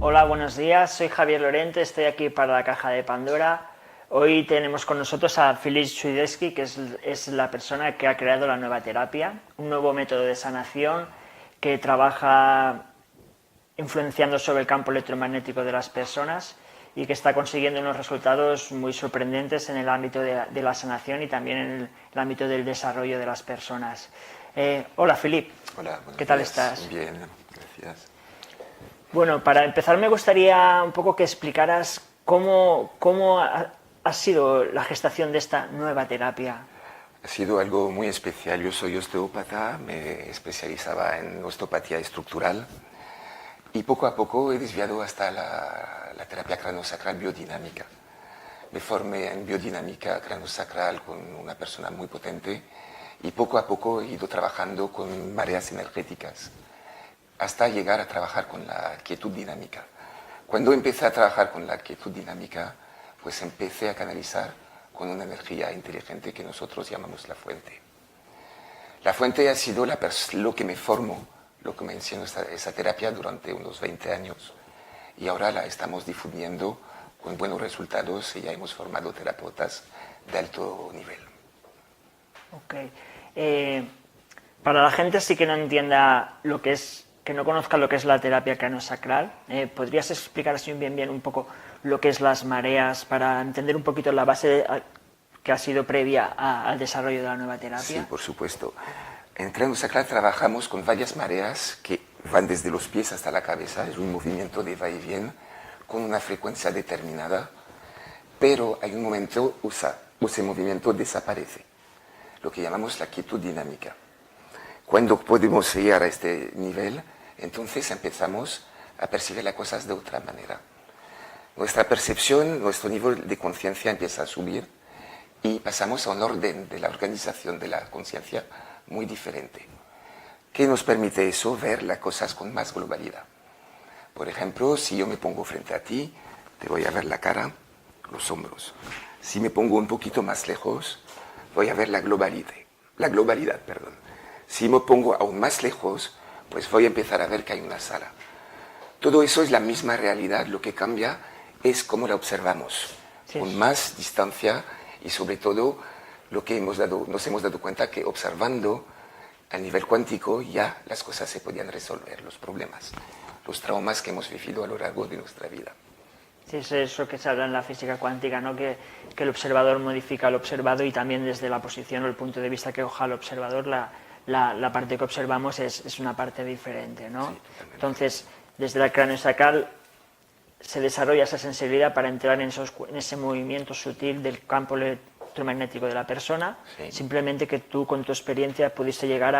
Hola, buenos días. Soy Javier Lorente, estoy aquí para la Caja de Pandora. Hoy tenemos con nosotros a Filip Swiderski, que es la persona que ha creado la nueva terapia, un nuevo método de sanación que trabaja influenciando sobre el campo electromagnético de las personas y que está consiguiendo unos resultados muy sorprendentes en el ámbito de la sanación y también en el ámbito del desarrollo de las personas. Hola, Filip. Hola, buenos ¿Qué tal días. estás? Bien, gracias. Bueno, para empezar me gustaría un poco que explicaras cómo ha sido la gestación de esta nueva terapia. Ha sido algo muy especial. Yo soy osteópata, me especializaba en osteopatía estructural y poco a poco he desviado hasta la terapia craneosacral biodinámica. Me formé en biodinámica craneosacral con una persona muy potente y poco a poco he ido trabajando con mareas energéticas hasta llegar a trabajar con la quietud dinámica. Cuando empecé a trabajar con la quietud dinámica, pues empecé a canalizar con una energía inteligente que nosotros llamamos la fuente. La fuente ha sido lo que me formó, lo que me enseñó esa terapia durante unos 20 años. Y ahora la estamos difundiendo con buenos resultados y ya hemos formado terapeutas de alto nivel. Ok. Para la gente sí que no entienda lo que es, que no conozca lo que es la terapia craneosacral, ¿podrías explicar así bien un poco lo que es las mareas para entender un poquito la base que ha sido previa al desarrollo de la nueva terapia? Sí, por supuesto. En craneosacral trabajamos con varias mareas que van desde los pies hasta la cabeza. Es un movimiento de va y viene con una frecuencia determinada, pero hay un momento ese movimiento desaparece, lo que llamamos la quietud dinámica. Cuando podemos llegar a este nivel, entonces empezamos a percibir las cosas de otra manera. Nuestra percepción, nuestro nivel de conciencia empieza a subir y pasamos a un orden de la organización de la conciencia muy diferente. ¿Qué nos permite eso? Ver las cosas con más globalidad. Por ejemplo, si yo me pongo frente a ti, te voy a ver la cara, los hombros. Si me pongo un poquito más lejos, voy a ver la globalidad. Si me pongo aún más lejos, pues voy a empezar a ver que hay una sala. Todo eso es la misma realidad, lo que cambia es cómo la observamos, sí, con más distancia y sobre todo lo que nos hemos dado cuenta que observando a nivel cuántico ya las cosas se podían resolver, los problemas, los traumas que hemos vivido a lo largo de nuestra vida. Sí, es eso que se habla en la física cuántica, ¿no? Que el observador modifica al observado y también desde la posición o el punto de vista que coja el observador, la parte que observamos es una parte diferente, ¿no? Sí, entonces, desde la craneosacral se desarrolla esa sensibilidad para entrar en ese movimiento sutil del campo electromagnético de la persona, sí, simplemente que tú con tu experiencia pudiste llegar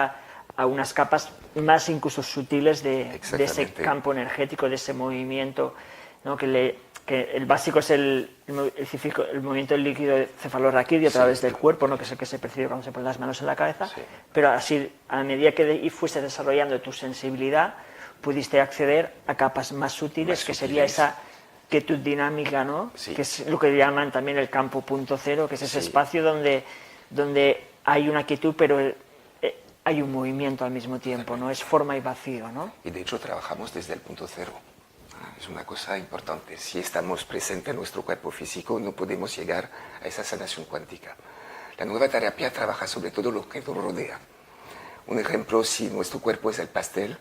a unas capas más incluso sutiles de ese campo energético, de ese movimiento, ¿no? Que el básico es el movimiento del líquido cefalorraquídeo a través del cuerpo, ¿no? Que es el que se percibe cuando se ponen las manos en la cabeza, sí, pero así, a medida que fuiste desarrollando tu sensibilidad, pudiste acceder a capas más sutiles, que sería esa quietud dinámica, ¿no? Sí. Que es lo que llaman también el campo punto cero, que es ese, sí, espacio donde hay una quietud, pero hay un movimiento al mismo tiempo, ¿no? Es forma y vacío, ¿no? Y de hecho trabajamos desde el punto cero. Es una cosa importante. Si estamos presentes en nuestro cuerpo físico, no podemos llegar a esa sanación cuántica. La nueva terapia trabaja sobre todo lo que nos rodea. Un ejemplo, si nuestro cuerpo es el pastel,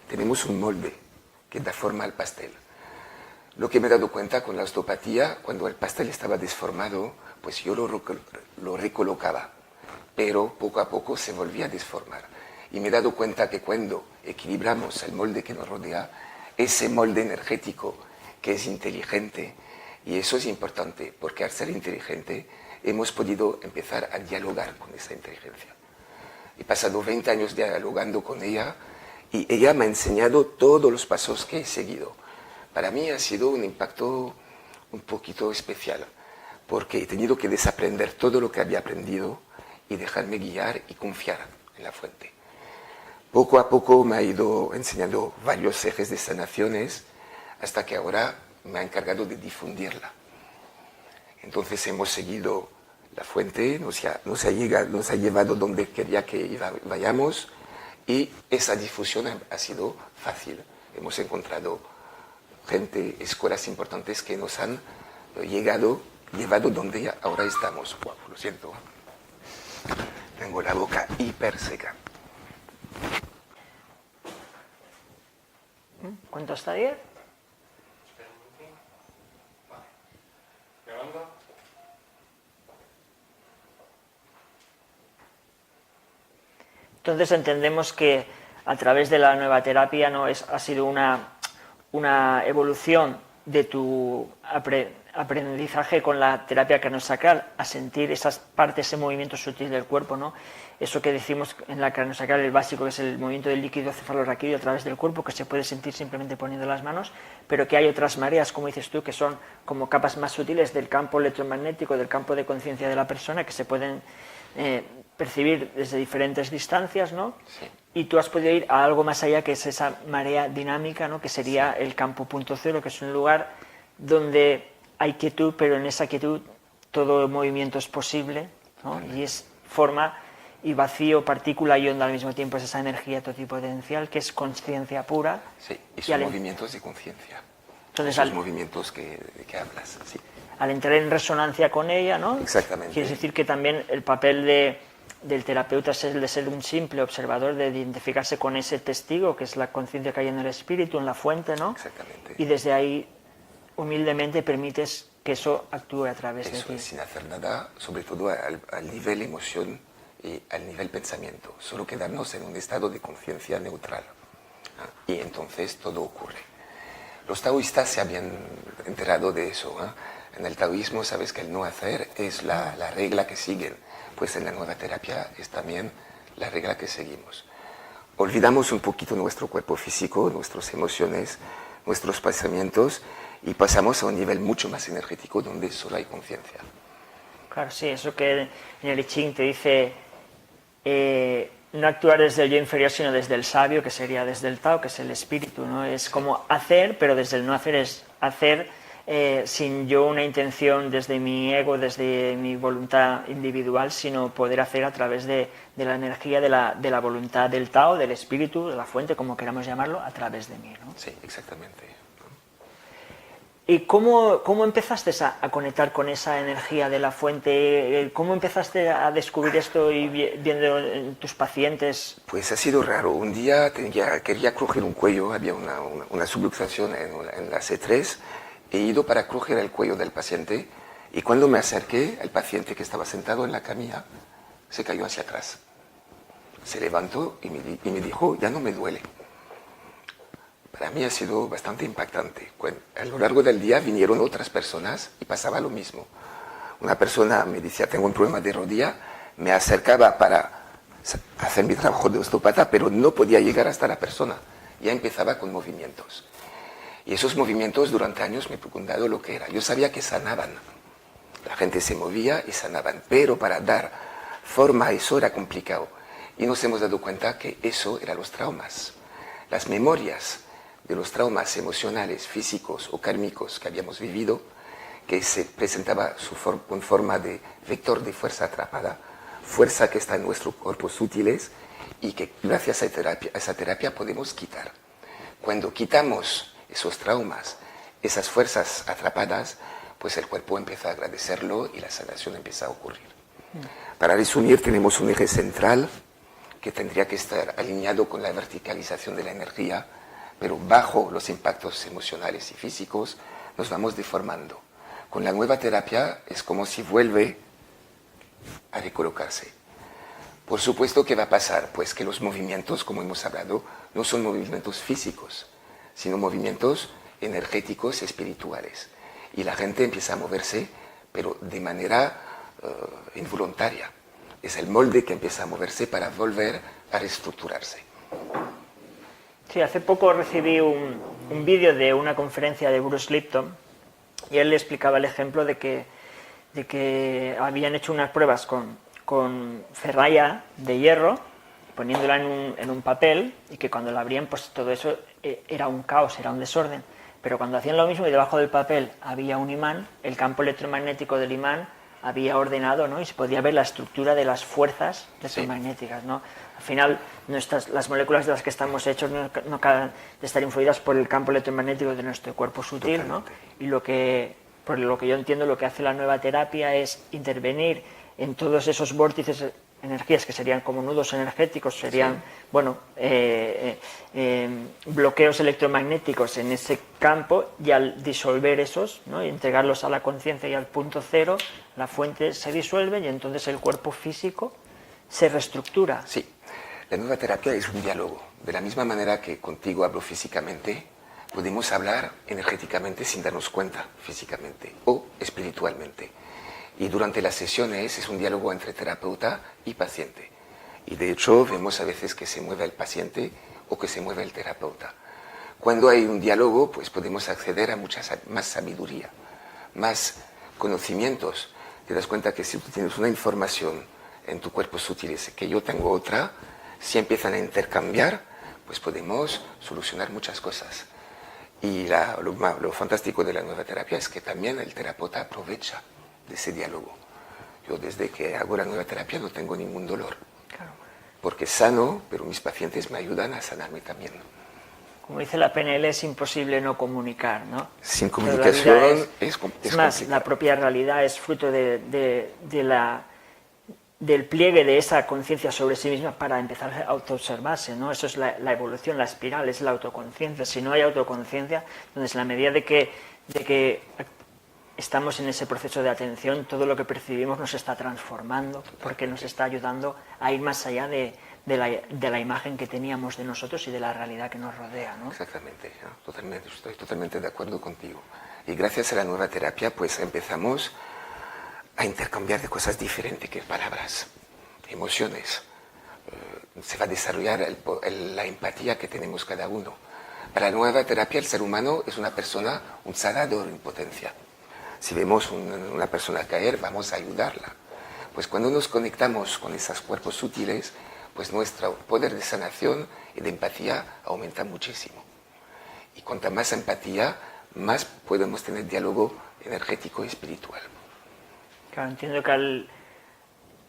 tenemos un molde que da forma al pastel. Lo que me he dado cuenta con la osteopatía, cuando el pastel estaba desformado, pues yo lo recolocaba, pero poco a poco se volvía a desformar. Y me he dado cuenta que cuando equilibramos el molde que nos rodea, ese molde energético que es inteligente, y eso es importante, porque al ser inteligente hemos podido empezar a dialogar con esa inteligencia. He pasado 20 años dialogando con ella, y ella me ha enseñado todos los pasos que he seguido. Para mí ha sido un impacto un poquito especial, porque he tenido que desaprender todo lo que había aprendido y dejarme guiar y confiar en la fuente. Poco a poco me ha ido enseñando varios ejes de sanaciones, hasta que ahora me ha encargado de difundirla. Entonces hemos seguido la fuente, nos ha llevado donde quería que vayamos, y esa difusión ha sido fácil. Hemos encontrado gente, escuelas importantes que nos han llevado donde ahora estamos. Wow, lo siento, tengo la boca hiper seca. ¿Cuánto hasta 10? Entonces entendemos que a través de la nueva terapia, ¿no? Ha sido una evolución de tu aprendizaje con la terapia craniosacral, a sentir esas partes, ese movimiento sutil del cuerpo, ¿no? Eso que decimos en la craniosacral, el básico, que es el movimiento del líquido cefalorraquídeo a través del cuerpo, que se puede sentir simplemente poniendo las manos, pero que hay otras mareas, como dices tú, que son como capas más sutiles del campo electromagnético, del campo de conciencia de la persona, que se pueden percibir desde diferentes distancias, ¿no? Sí. Y tú has podido ir a algo más allá, que es esa marea dinámica, ¿no? Que sería el campo punto cero, que es un lugar donde hay quietud, pero en esa quietud todo movimiento es posible, ¿no? Y es forma y vacío, partícula y onda al mismo tiempo, es esa energía todopotencial que es conciencia pura. Sí, y son movimientos de conciencia. Entonces, esos movimientos de que hablas, sí. Al entrar en resonancia con ella, ¿no? Exactamente. Quiere decir que también el papel del terapeuta es el de ser un simple observador, de identificarse con ese testigo, que es la conciencia que hay en el espíritu, en la fuente, ¿no? Exactamente. Y desde ahí, humildemente, permites que eso actúe a través de ti. Sin hacer nada, sobre todo al nivel emoción y al nivel pensamiento. Solo quedarnos en un estado de conciencia neutral. Y entonces todo ocurre. Los taoístas se habían enterado de eso. En el taoísmo sabes que el no hacer es la regla que siguen. Pues en la nueva terapia es también la regla que seguimos. Olvidamos un poquito nuestro cuerpo físico, nuestras emociones, nuestros pensamientos y pasamos a un nivel mucho más energético donde solo hay conciencia. Claro, sí, eso que en el I Ching te dice no actuar desde el yo inferior, sino desde el sabio, que sería desde el Tao, que es el espíritu, ¿no? Es como hacer, pero desde el no hacer es hacer sin yo una intención desde mi ego, desde mi voluntad individual, sino poder hacer a través de la energía de la voluntad del Tao, del espíritu, de la fuente, como queramos llamarlo, a través de mí, ¿no? Sí, exactamente. ¿Y cómo empezaste a conectar con esa energía de la fuente? ¿Cómo empezaste a descubrir esto y viendo en tus pacientes? Pues ha sido raro. Un día quería crujir un cuello, había una subluxación en la C3. He ido para crujir el cuello del paciente y cuando me acerqué, el paciente que estaba sentado en la camilla se cayó hacia atrás. Se levantó y me dijo, ya no me duele. Para mí ha sido bastante impactante. A lo largo del día vinieron otras personas y pasaba lo mismo. Una persona me decía, tengo un problema de rodilla, me acercaba para hacer mi trabajo de osteópata, pero no podía llegar hasta la persona. Ya empezaba con movimientos. Y esos movimientos durante años me he preguntado lo que era. Yo sabía que sanaban. La gente se movía y sanaban, pero para dar forma a eso era complicado. Y nos hemos dado cuenta que eso eran los traumas. Las memorias de los traumas emocionales, físicos o kármicos que habíamos vivido, que se presentaba con forma de vector de fuerza atrapada, fuerza que está en nuestros cuerpos sutiles y que gracias a esa terapia podemos quitar. Cuando quitamos esos traumas, esas fuerzas atrapadas, pues el cuerpo empieza a agradecerlo y la sanación empieza a ocurrir. Para resumir, tenemos un eje central que tendría que estar alineado con la verticalización de la energía, pero bajo los impactos emocionales y físicos nos vamos deformando. Con la nueva terapia es como si vuelve a recolocarse. Por supuesto, ¿qué va a pasar? Pues que los movimientos, como hemos hablado, no son movimientos físicos, sino movimientos energéticos y espirituales. Y la gente empieza a moverse, pero de manera involuntaria. Es el molde que empieza a moverse para volver a reestructurarse. Sí, hace poco recibí un vídeo de una conferencia de Bruce Lipton y él le explicaba el ejemplo de que habían hecho unas pruebas con ferralla de hierro, poniéndola en un papel, y que cuando la abrían, pues todo eso era un caos, era un desorden. Pero cuando hacían lo mismo y debajo del papel había un imán, el campo electromagnético del imán había ordenado, ¿no? Y se podía ver la estructura de las fuerzas electromagnéticas, ¿no? Al final, las moléculas de las que estamos hechos no acaban de estar influidas por el campo electromagnético de nuestro cuerpo sutil, ¿no? Y por lo que yo entiendo, lo que hace la nueva terapia es intervenir en todos esos vórtices, energías que serían como nudos energéticos, serían, bueno, bloqueos electromagnéticos en ese campo, y al disolver esos, ¿no? Y entregarlos a la conciencia y al punto cero, la fuente se disuelve y entonces el cuerpo físico se reestructura. Sí, la nueva terapia es un diálogo. De la misma manera que contigo hablo físicamente, podemos hablar energéticamente sin darnos cuenta físicamente o espiritualmente. Y durante las sesiones es un diálogo entre terapeuta y paciente. Y de hecho vemos a veces que se mueve el paciente o que se mueve el terapeuta. Cuando hay un diálogo, pues podemos acceder a mucha más sabiduría, más conocimientos. Te das cuenta que si tú tienes una información en tu cuerpo sutil y que yo tengo otra, si empiezan a intercambiar, pues podemos solucionar muchas cosas. Y lo fantástico de la nueva terapia es que también el terapeuta aprovecha de ese diálogo. Yo desde que hago la nueva terapia no tengo ningún dolor, porque sano, pero mis pacientes me ayudan a sanarme también. Como dice la PNL, es imposible no comunicar, ¿no? Sin comunicación es más, complicado. La propia realidad es fruto del pliegue de esa conciencia sobre sí misma para empezar a autoobservarse, ¿no? Eso es la evolución, la espiral, es la autoconciencia. Si no hay autoconciencia, entonces en la medida de que estamos en ese proceso de atención, todo lo que percibimos nos está transformando, porque nos está ayudando a ir más allá de la imagen que teníamos de nosotros y de la realidad que nos rodea, ¿no? Exactamente, ¿no? Totalmente, estoy totalmente de acuerdo contigo. Y gracias a la nueva terapia, pues empezamos a intercambiar de cosas diferentes que palabras, emociones. Se va a desarrollar la empatía que tenemos cada uno. Para la nueva terapia, el ser humano es una persona, un sanador en potencia. Si vemos una persona caer, vamos a ayudarla. Pues cuando nos conectamos con esos cuerpos sutiles, pues nuestro poder de sanación y de empatía aumenta muchísimo. Y cuanta más empatía, más podemos tener diálogo energético y espiritual. Claro, entiendo que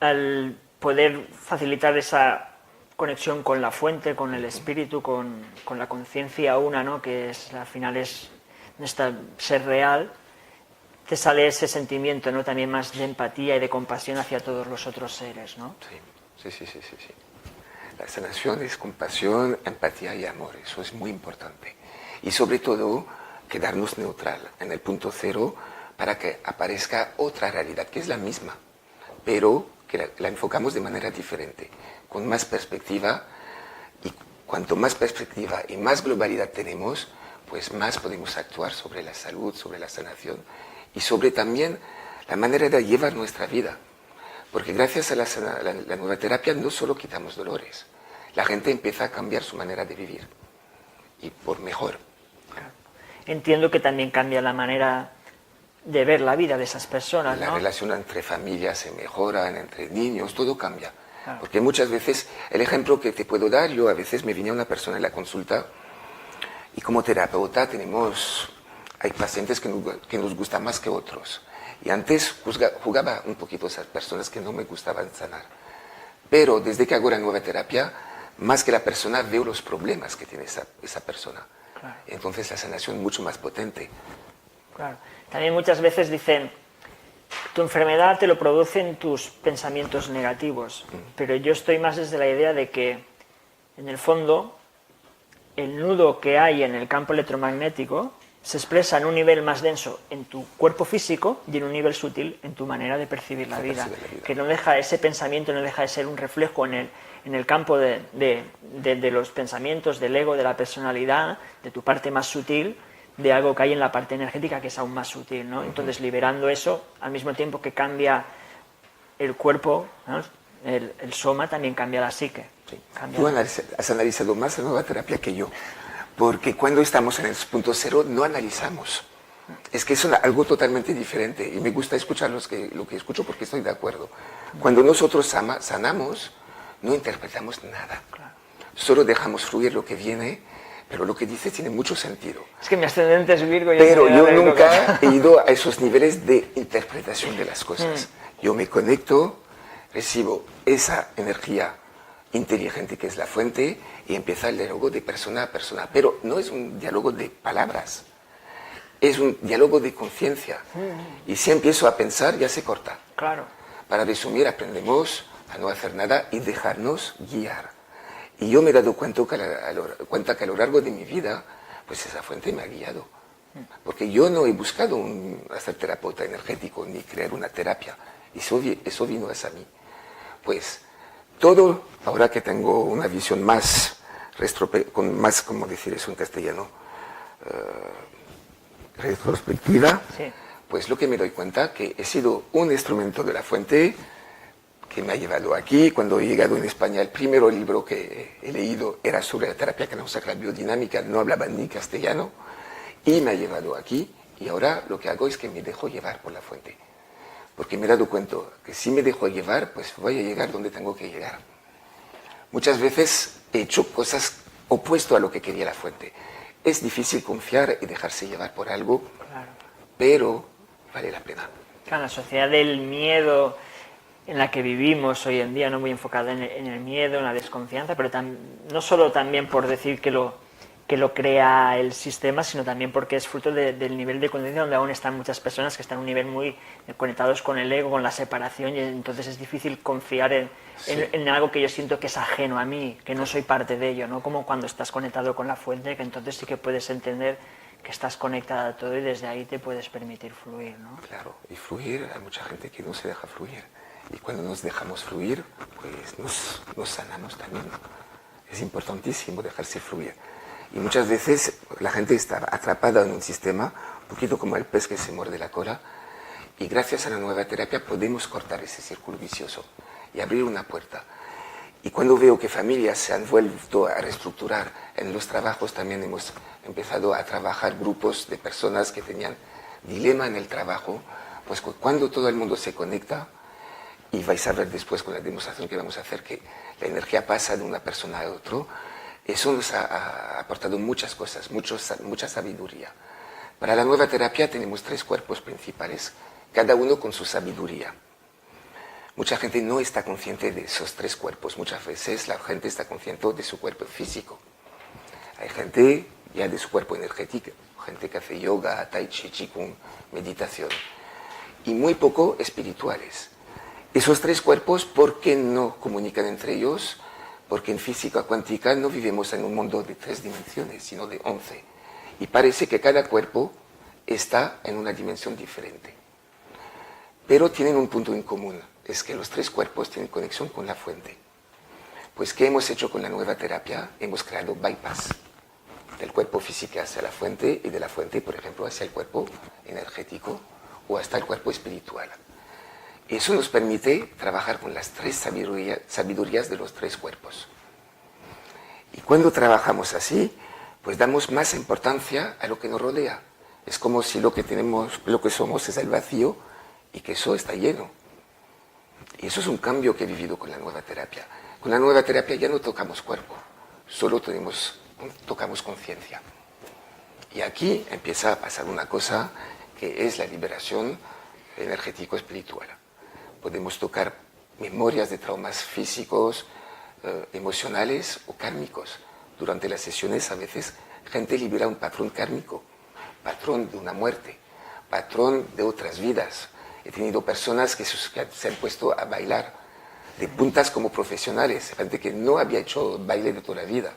al poder facilitar esa conexión con la fuente, con el espíritu, con la conciencia una, ¿no? Que al final es nuestro ser real, te sale ese sentimiento, ¿no? También más de empatía y de compasión hacia todos los otros seres, ¿no? Sí. La sanación es compasión, empatía y amor. Eso es muy importante. Y sobre todo, quedarnos neutral en el punto cero para que aparezca otra realidad, que es la misma, pero que la enfocamos de manera diferente, con más perspectiva. Y cuanto más perspectiva y más globalidad tenemos, pues más podemos actuar sobre la salud, sobre la sanación y sobre también la manera de llevar nuestra vida. Porque gracias a la nueva terapia no solo quitamos dolores, la gente empieza a cambiar su manera de vivir, y por mejor. Entiendo que también cambia la manera de ver la vida de esas personas, ¿no? La relación entre familias se mejora, entre niños, todo cambia. Claro. Porque muchas veces, el ejemplo que te puedo dar, yo a veces me venía una persona en la consulta y como terapeuta hay pacientes que nos gustan más que otros. Y antes jugaba un poquito a esas personas que no me gustaban sanar. Pero desde que hago la nueva terapia, más que la persona, veo los problemas que tiene esa persona. Claro. Entonces la sanación es mucho más potente. Claro. También muchas veces dicen, tu enfermedad te lo producen tus pensamientos negativos. Pero yo estoy más desde la idea de que, en el fondo, el nudo que hay en el campo electromagnético se expresa en un nivel más denso en tu cuerpo físico y en un nivel sutil en tu manera de percibir la vida. Que no deja, ese pensamiento no deja de ser un reflejo en el campo de los pensamientos, del ego, de la personalidad, de tu parte más sutil, de algo que hay en la parte energética que es aún más sutil, ¿no? Entonces, liberando eso, al mismo tiempo que cambia el cuerpo, ¿no? El soma, también cambia la psique. Sí. Tú has analizado más la nueva terapia que yo. Porque cuando estamos en el punto cero no analizamos. Es que es algo totalmente diferente y me gusta escuchar lo que escucho porque estoy de acuerdo. Cuando nosotros sanamos, no interpretamos nada. Solo dejamos fluir lo que viene, pero lo que dice tiene mucho sentido. Es que mi ascendente es Virgo. Pero yo nunca he ido a esos niveles de interpretación de las cosas. Yo me conecto, recibo esa energía inteligente que es la fuente y empieza el diálogo de persona a persona. Pero no es un diálogo de palabras, es un diálogo de conciencia. Y si empiezo a pensar, ya se corta. Claro. Para resumir, aprendemos a no hacer nada y dejarnos guiar. Y yo me he dado cuenta que a lo largo de mi vida, pues esa fuente me ha guiado. Porque yo no he buscado hacer terapeuta energético ni crear una terapia. Eso vino hacia mí. Pues todo, ahora que tengo una visión más, ¿cómo decir eso en castellano? Retrospectiva, Sí. pues lo que me doy cuenta que he sido un instrumento de la fuente que me ha llevado aquí. Cuando he llegado en España, el primer libro que he leído era sobre la terapia canónica biodinámica, no hablaba ni castellano, y me ha llevado aquí. Y ahora lo que hago es que me dejo llevar por la fuente, porque me he dado cuenta que si me dejo llevar, pues voy a llegar donde tengo que llegar. Muchas veces he hecho cosas opuestas a lo que quería la fuente. Es difícil confiar y dejarse llevar por algo, Claro. pero vale la pena. Claro, la sociedad del miedo en la que vivimos hoy en día, no muy enfocada en el miedo, en la desconfianza, pero no solo también por decir que lo crea el sistema, sino también porque es fruto del nivel de conciencia donde aún están muchas personas que están a un nivel muy conectados con el ego, con la separación, y entonces es difícil confiar en algo que yo siento que es ajeno a mí, que no soy parte de ello, ¿no? Como cuando estás conectado con la fuente, que entonces sí que puedes entender que estás conectada a todo y desde ahí te puedes permitir fluir, ¿no? Claro, y fluir, hay mucha gente que no se deja fluir. Y cuando nos dejamos fluir, pues nos sanamos también. Es importantísimo dejarse fluir. Y muchas veces la gente está atrapada en un sistema, un poquito como el pez que se muerde la cola, y gracias a la nueva terapia podemos cortar ese círculo vicioso y abrir una puerta. Y cuando veo que familias se han vuelto a reestructurar, en los trabajos también hemos empezado a trabajar grupos de personas que tenían dilema en el trabajo, pues cuando todo el mundo se conecta, y vais a ver después con la demostración que vamos a hacer que la energía pasa de una persona a otro, eso nos ha aportado muchas cosas, mucha sabiduría. Para la nueva terapia tenemos 3 cuerpos principales, cada uno con su sabiduría. Mucha gente no está consciente de esos 3 cuerpos, muchas veces la gente está consciente de su cuerpo físico. Hay gente ya de su cuerpo energético, gente que hace yoga, tai chi, qigong, meditación, y muy poco espirituales. Esos 3 cuerpos, ¿por qué no comunican entre ellos? Porque en física cuántica no vivimos en un mundo de 3 dimensiones, sino de 11. Y parece que cada cuerpo está en una dimensión diferente. Pero tienen un punto en común, es que los 3 cuerpos tienen conexión con la fuente. Pues, ¿qué hemos hecho con la nueva terapia? Hemos creado bypass del cuerpo físico hacia la fuente y de la fuente, por ejemplo, hacia el cuerpo energético o hasta el cuerpo espiritual. Eso nos permite trabajar con las 3 sabidurías de los 3 cuerpos. Y cuando trabajamos así, pues damos más importancia a lo que nos rodea. Es como si lo que somos es el vacío y que eso está lleno. Y eso es un cambio que he vivido con la nueva terapia. Con la nueva terapia ya no tocamos cuerpo, solo tocamos conciencia. Y aquí empieza a pasar una cosa que es la liberación energético-espiritual. Podemos tocar memorias de traumas físicos, emocionales o kármicos. Durante las sesiones a veces gente libera un patrón kármico, patrón de una muerte, patrón de otras vidas. He tenido personas que se han puesto a bailar de puntas como profesionales, gente que no había hecho baile de toda la vida.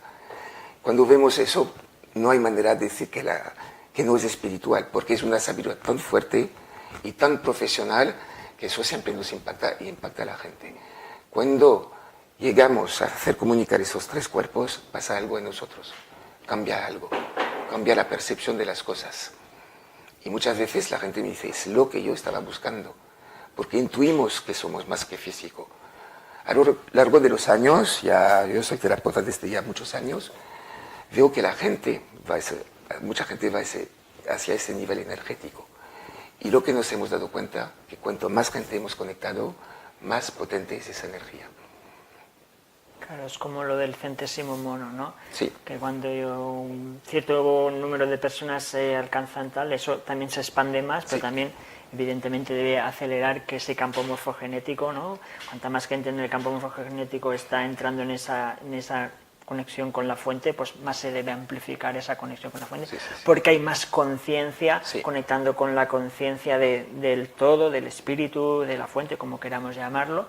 Cuando vemos eso, no hay manera de decir que no es espiritual, porque es una sabiduría tan fuerte y tan profesional que eso siempre nos impacta y impacta a la gente. Cuando llegamos a hacer comunicar esos 3 cuerpos, pasa algo en nosotros, cambia algo, cambia la percepción de las cosas. Y muchas veces la gente me dice, es lo que yo estaba buscando, porque intuimos que somos más que físico. A lo largo de los años, yo soy terapeuta desde ya muchos años, veo que mucha gente va hacia ese nivel energético. Y lo que nos hemos dado cuenta, que cuanto más gente hemos conectado, más potente es esa energía. Claro, es como lo del centésimo mono, ¿no? Sí. Que cuando un cierto número de personas alcanzan tal, eso también se expande más, pero Sí. también evidentemente debe acelerar que ese campo morfogenético, ¿no? Cuanta más gente en el campo morfogenético está entrando en esa conexión con la fuente, pues más se debe amplificar esa conexión con la fuente, sí. Porque hay más conciencia, conectando con la conciencia del todo, del espíritu, de la fuente, como queramos llamarlo,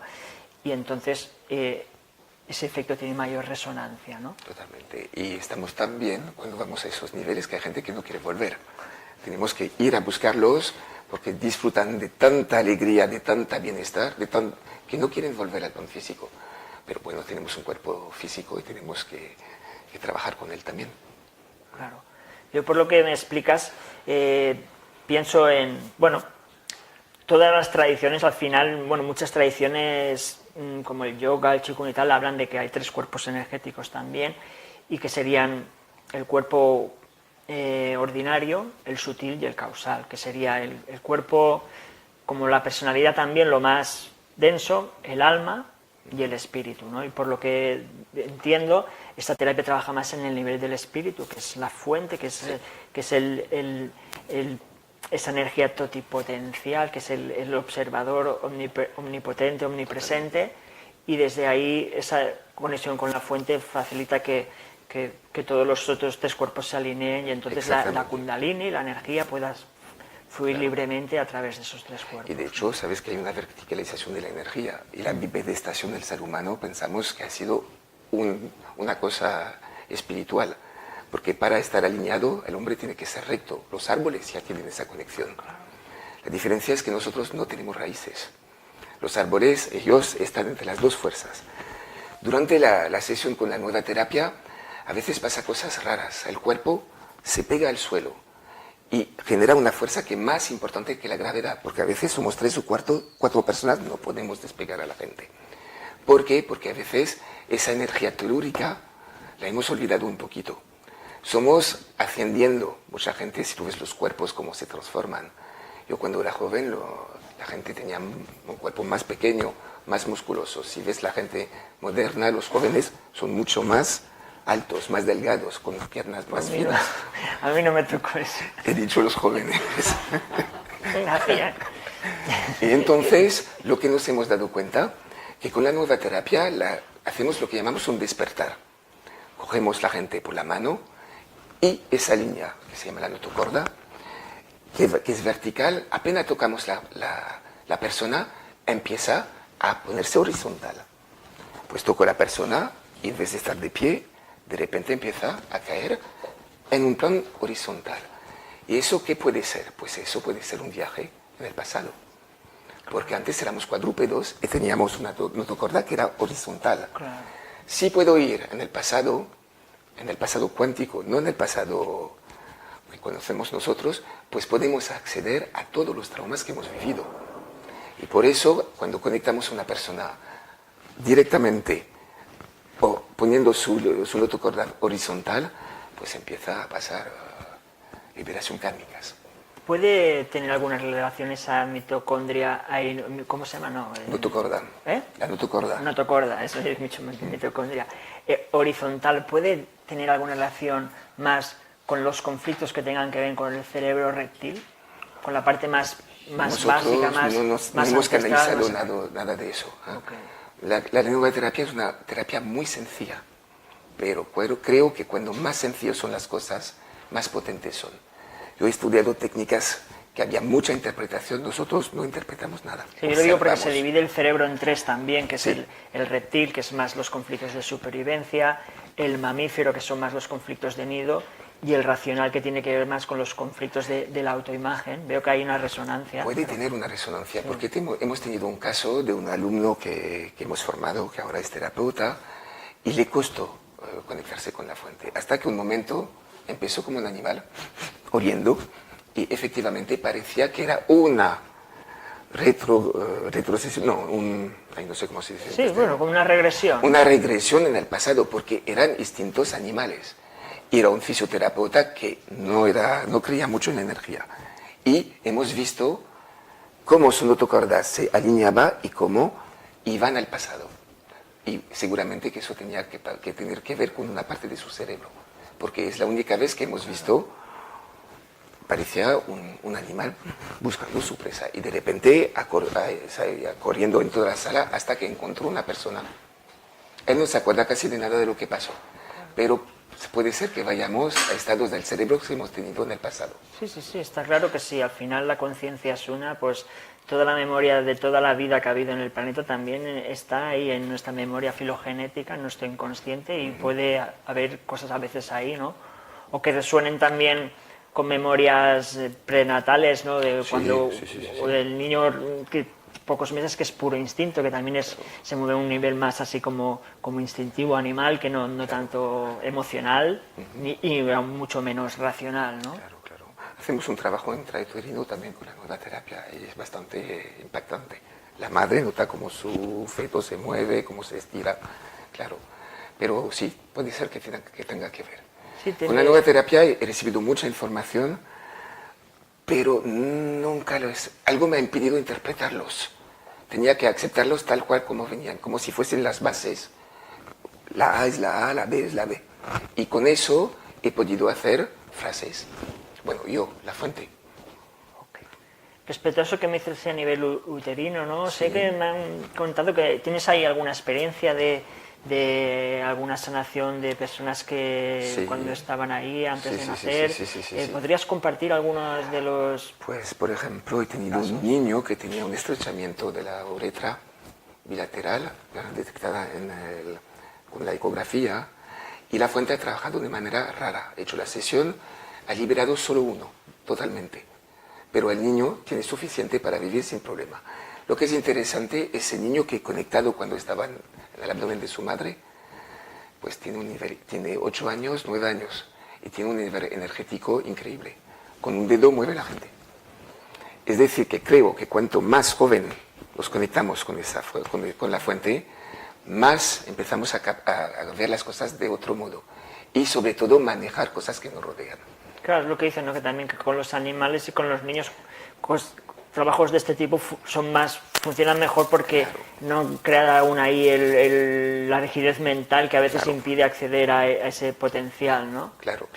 y entonces ese efecto tiene mayor resonancia, ¿no? Totalmente. Y estamos tan bien cuando vamos a esos niveles que hay gente que no quiere volver. Tenemos que ir a buscarlos porque disfrutan de tanta alegría, de tanta bienestar, que no quieren volver al plan físico. Pero bueno, tenemos un cuerpo físico y tenemos que trabajar con él también. Claro. Yo por lo que me explicas, pienso en, bueno, todas las tradiciones al final, bueno, muchas tradiciones como el yoga, el qigong y tal, hablan de que hay 3 cuerpos energéticos también y que serían el cuerpo ordinario, el sutil y el causal, que sería el cuerpo, como la personalidad también, lo más denso, el alma y el espíritu, ¿no? Y por lo que entiendo, esta terapia trabaja más en el nivel del espíritu, que es la fuente, que es esa energía totipotencial, que es el observador omnipotente, omnipresente, y desde ahí esa conexión con la fuente facilita que todos los otros 3 cuerpos se alineen y entonces la kundalini, la energía, pueda fluir libremente a través de esos 3 cuerpos. Y de hecho, sabes que hay una verticalización de la energía y la bipedestación del ser humano pensamos que ha sido una cosa espiritual, porque para estar alineado el hombre tiene que ser recto. Los árboles ya tienen esa conexión. La diferencia es que nosotros no tenemos raíces. Los árboles, ellos están entre las 2 fuerzas. Durante la sesión con la nueva terapia, a veces pasa cosas raras. El cuerpo se pega al suelo y genera una fuerza que es más importante que la gravedad, porque a veces somos 3 o 4 personas, no podemos despegar a la gente. ¿Por qué? Porque a veces esa energía telúrica la hemos olvidado un poquito. Somos ascendiendo, mucha gente, si tú ves los cuerpos cómo se transforman. Yo cuando era joven, la gente tenía un cuerpo más pequeño, más musculoso. Si ves la gente moderna, los jóvenes son mucho más altos, más delgados, con las piernas más finas. A mí no me tocó eso. He dicho los jóvenes. Gracias. Y entonces, lo que nos hemos dado cuenta, que con la nueva terapia hacemos lo que llamamos un despertar. Cogemos la gente por la mano y esa línea, que se llama la notocorda, que es vertical, apenas tocamos la persona, empieza a ponerse horizontal. Pues toco la persona y en vez de estar de pie, de repente empieza a caer en un plan horizontal. ¿Y eso qué puede ser? Pues eso puede ser un viaje en el pasado. Porque antes éramos cuadrúpedos y teníamos una notocorda que era horizontal. Claro. Sí puedo ir en el pasado cuántico, no en el pasado que conocemos nosotros, pues podemos acceder a todos los traumas que hemos vivido. Y por eso, cuando conectamos a una persona directamente o poniendo su notocorda horizontal, pues empieza a pasar liberación kármicas. ¿Puede tener alguna relación esa mitocondria, ¿cómo se llama? No, notocorda. La notocorda. Notocorda, eso es mucho más mitocondria. Horizontal, ¿puede tener alguna relación más con los conflictos que tengan que ver con el cerebro reptil? Con la parte más básica, no hemos canalizado nada de eso. Okay. La nueva terapia es una terapia muy sencilla, pero creo que cuando más sencillas son las cosas, más potentes son. Yo he estudiado técnicas que había mucha interpretación, nosotros no interpretamos nada. Sí, yo lo digo porque se divide el cerebro en 3 también, que es el reptil, que es más los conflictos de supervivencia, el mamífero, que son más los conflictos de nido, y el racional, que tiene que ver más con los conflictos de la autoimagen. Veo que hay una resonancia. Puede tener una resonancia, porque hemos tenido un caso de un alumno que hemos formado, que ahora es terapeuta, y le costó conectarse con la fuente, hasta que un momento empezó como un animal, oliendo, y efectivamente parecía que era una retrocesión, no sé cómo se dice. Sí, bueno, como una regresión. Una regresión en el pasado, porque eran instintos animales. Y era un fisioterapeuta que no creía mucho en la energía. Y hemos visto cómo su notocorda se alineaba y cómo iban al pasado. Y seguramente que eso tenía que tener que ver con una parte de su cerebro, porque es la única vez que hemos visto parecía un animal buscando su presa y de repente salía corriendo en toda la sala hasta que encontró una persona. Él no se acuerda casi de nada de lo que pasó, pero puede ser que vayamos a estados del cerebro que hemos tenido en el pasado. Sí, está claro que si al final la conciencia es una, pues toda la memoria de toda la vida que ha habido en el planeta también está ahí en nuestra memoria filogenética, en nuestro inconsciente, y puede haber cosas a veces ahí, ¿no? O que resuenen también con memorias prenatales, ¿no? De cuando, o del niño que pocos meses, que es puro instinto, que también se mueve a un nivel más así como instintivo, animal, que no tanto emocional, y mucho menos racional, ¿no? Claro. Hacemos un trabajo intrauterino también con la nueva terapia y es bastante impactante. La madre nota cómo su feto se mueve, cómo se estira, claro. Pero sí, puede ser que tenga que ver. Sí, Con la nueva terapia he recibido mucha información, pero nunca algo me ha impedido interpretarlos. Tenía que aceptarlos tal cual como venían, como si fuesen las bases. La A es la A, la B es la B. Y con eso he podido hacer frases. Bueno, la fuente. Okay. Respecto a eso que me dices a nivel uterino, ¿no? Sí. Sé que me han contado que tienes ahí alguna experiencia de alguna sanación de personas que cuando estaban ahí antes de nacer. ¿Podrías compartir algunos de los...? Pues, por ejemplo, he tenido un niño que tenía un estrechamiento de la uretra bilateral, detectada con la ecografía, y la fuente ha trabajado de manera rara. He hecho la sesión, ha liberado solo uno, totalmente. Pero el niño tiene suficiente para vivir sin problema. Lo que es interesante, ese niño que conectado cuando estaba en el abdomen de su madre, pues tiene 8 años, 9 años, y tiene un nivel energético increíble. Con un dedo mueve la gente. Es decir, que creo que cuanto más joven nos conectamos con la fuente, más empezamos a ver las cosas de otro modo. Y sobre todo manejar cosas que nos rodean. Claro, es lo que dicen, ¿no? Que también que con los animales y con los niños, trabajos de este tipo funcionan mejor porque no crea aún ahí la rigidez mental que a veces impide acceder a ese potencial, ¿no? Claro.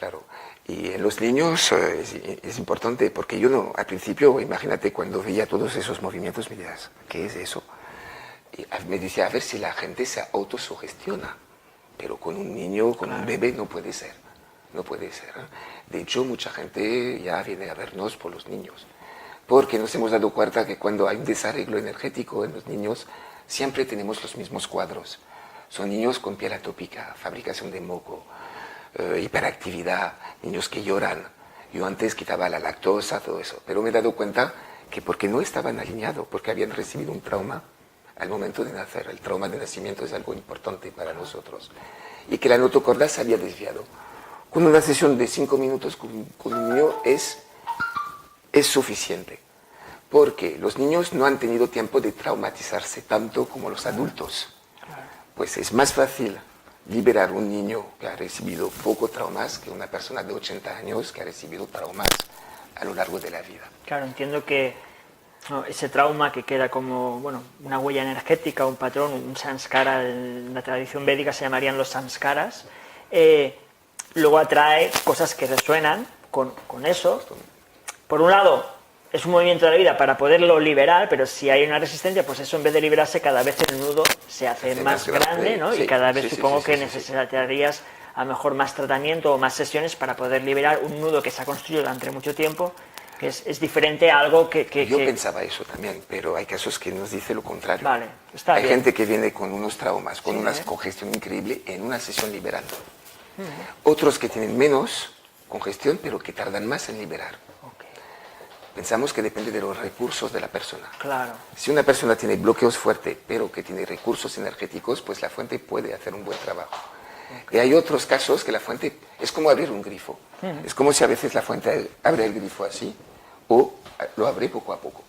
Y en los niños es importante porque yo al principio, imagínate, cuando veía todos esos movimientos, me decías, ¿qué es eso? Y me decía, a ver si la gente se autosugestiona, pero con un niño, con un bebé no puede ser. No puede ser. De hecho, mucha gente ya viene a vernos por los niños, porque nos hemos dado cuenta que cuando hay un desarreglo energético en los niños, siempre tenemos los mismos cuadros. Son niños con piel atópica, fabricación de moco, hiperactividad, niños que lloran. Yo antes quitaba la lactosa, todo eso, pero me he dado cuenta que porque no estaban alineados, porque habían recibido un trauma al momento de nacer. El trauma de nacimiento es algo importante para nosotros. Y que la notocorda se había desviado. Con una sesión de 5 minutos con un niño es suficiente, porque los niños no han tenido tiempo de traumatizarse tanto como los adultos. Pues es más fácil liberar un niño que ha recibido poco traumas que una persona de 80 años que ha recibido traumas a lo largo de la vida. Claro, entiendo que ese trauma que queda como una huella energética, un patrón, un samskara, en la tradición védica se llamarían los samskaras, luego atrae cosas que resuenan con eso. Por un lado, es un movimiento de la vida para poderlo liberar, pero si hay una resistencia, pues eso en vez de liberarse, cada vez el nudo se hace más grande, ¿no? Y cada vez supongo que necesitarías a lo mejor más tratamiento o más sesiones para poder liberar un nudo que se ha construido durante mucho tiempo, que es diferente a algo que... Yo pensaba eso también, pero hay casos que nos dicen lo contrario. Vale, está hay bien. Gente que viene con unos traumas, con una congestión increíble en una sesión liberando. Otros que tienen menos congestión, pero que tardan más en liberar. Pensamos que depende de los recursos de la persona. Claro. Si una persona tiene bloqueos fuertes, pero que tiene recursos energéticos, pues la fuente puede hacer un buen trabajo. Y hay otros casos que la fuente es como abrir un grifo. Es como si a veces la fuente abre el grifo así, o lo abre poco a poco.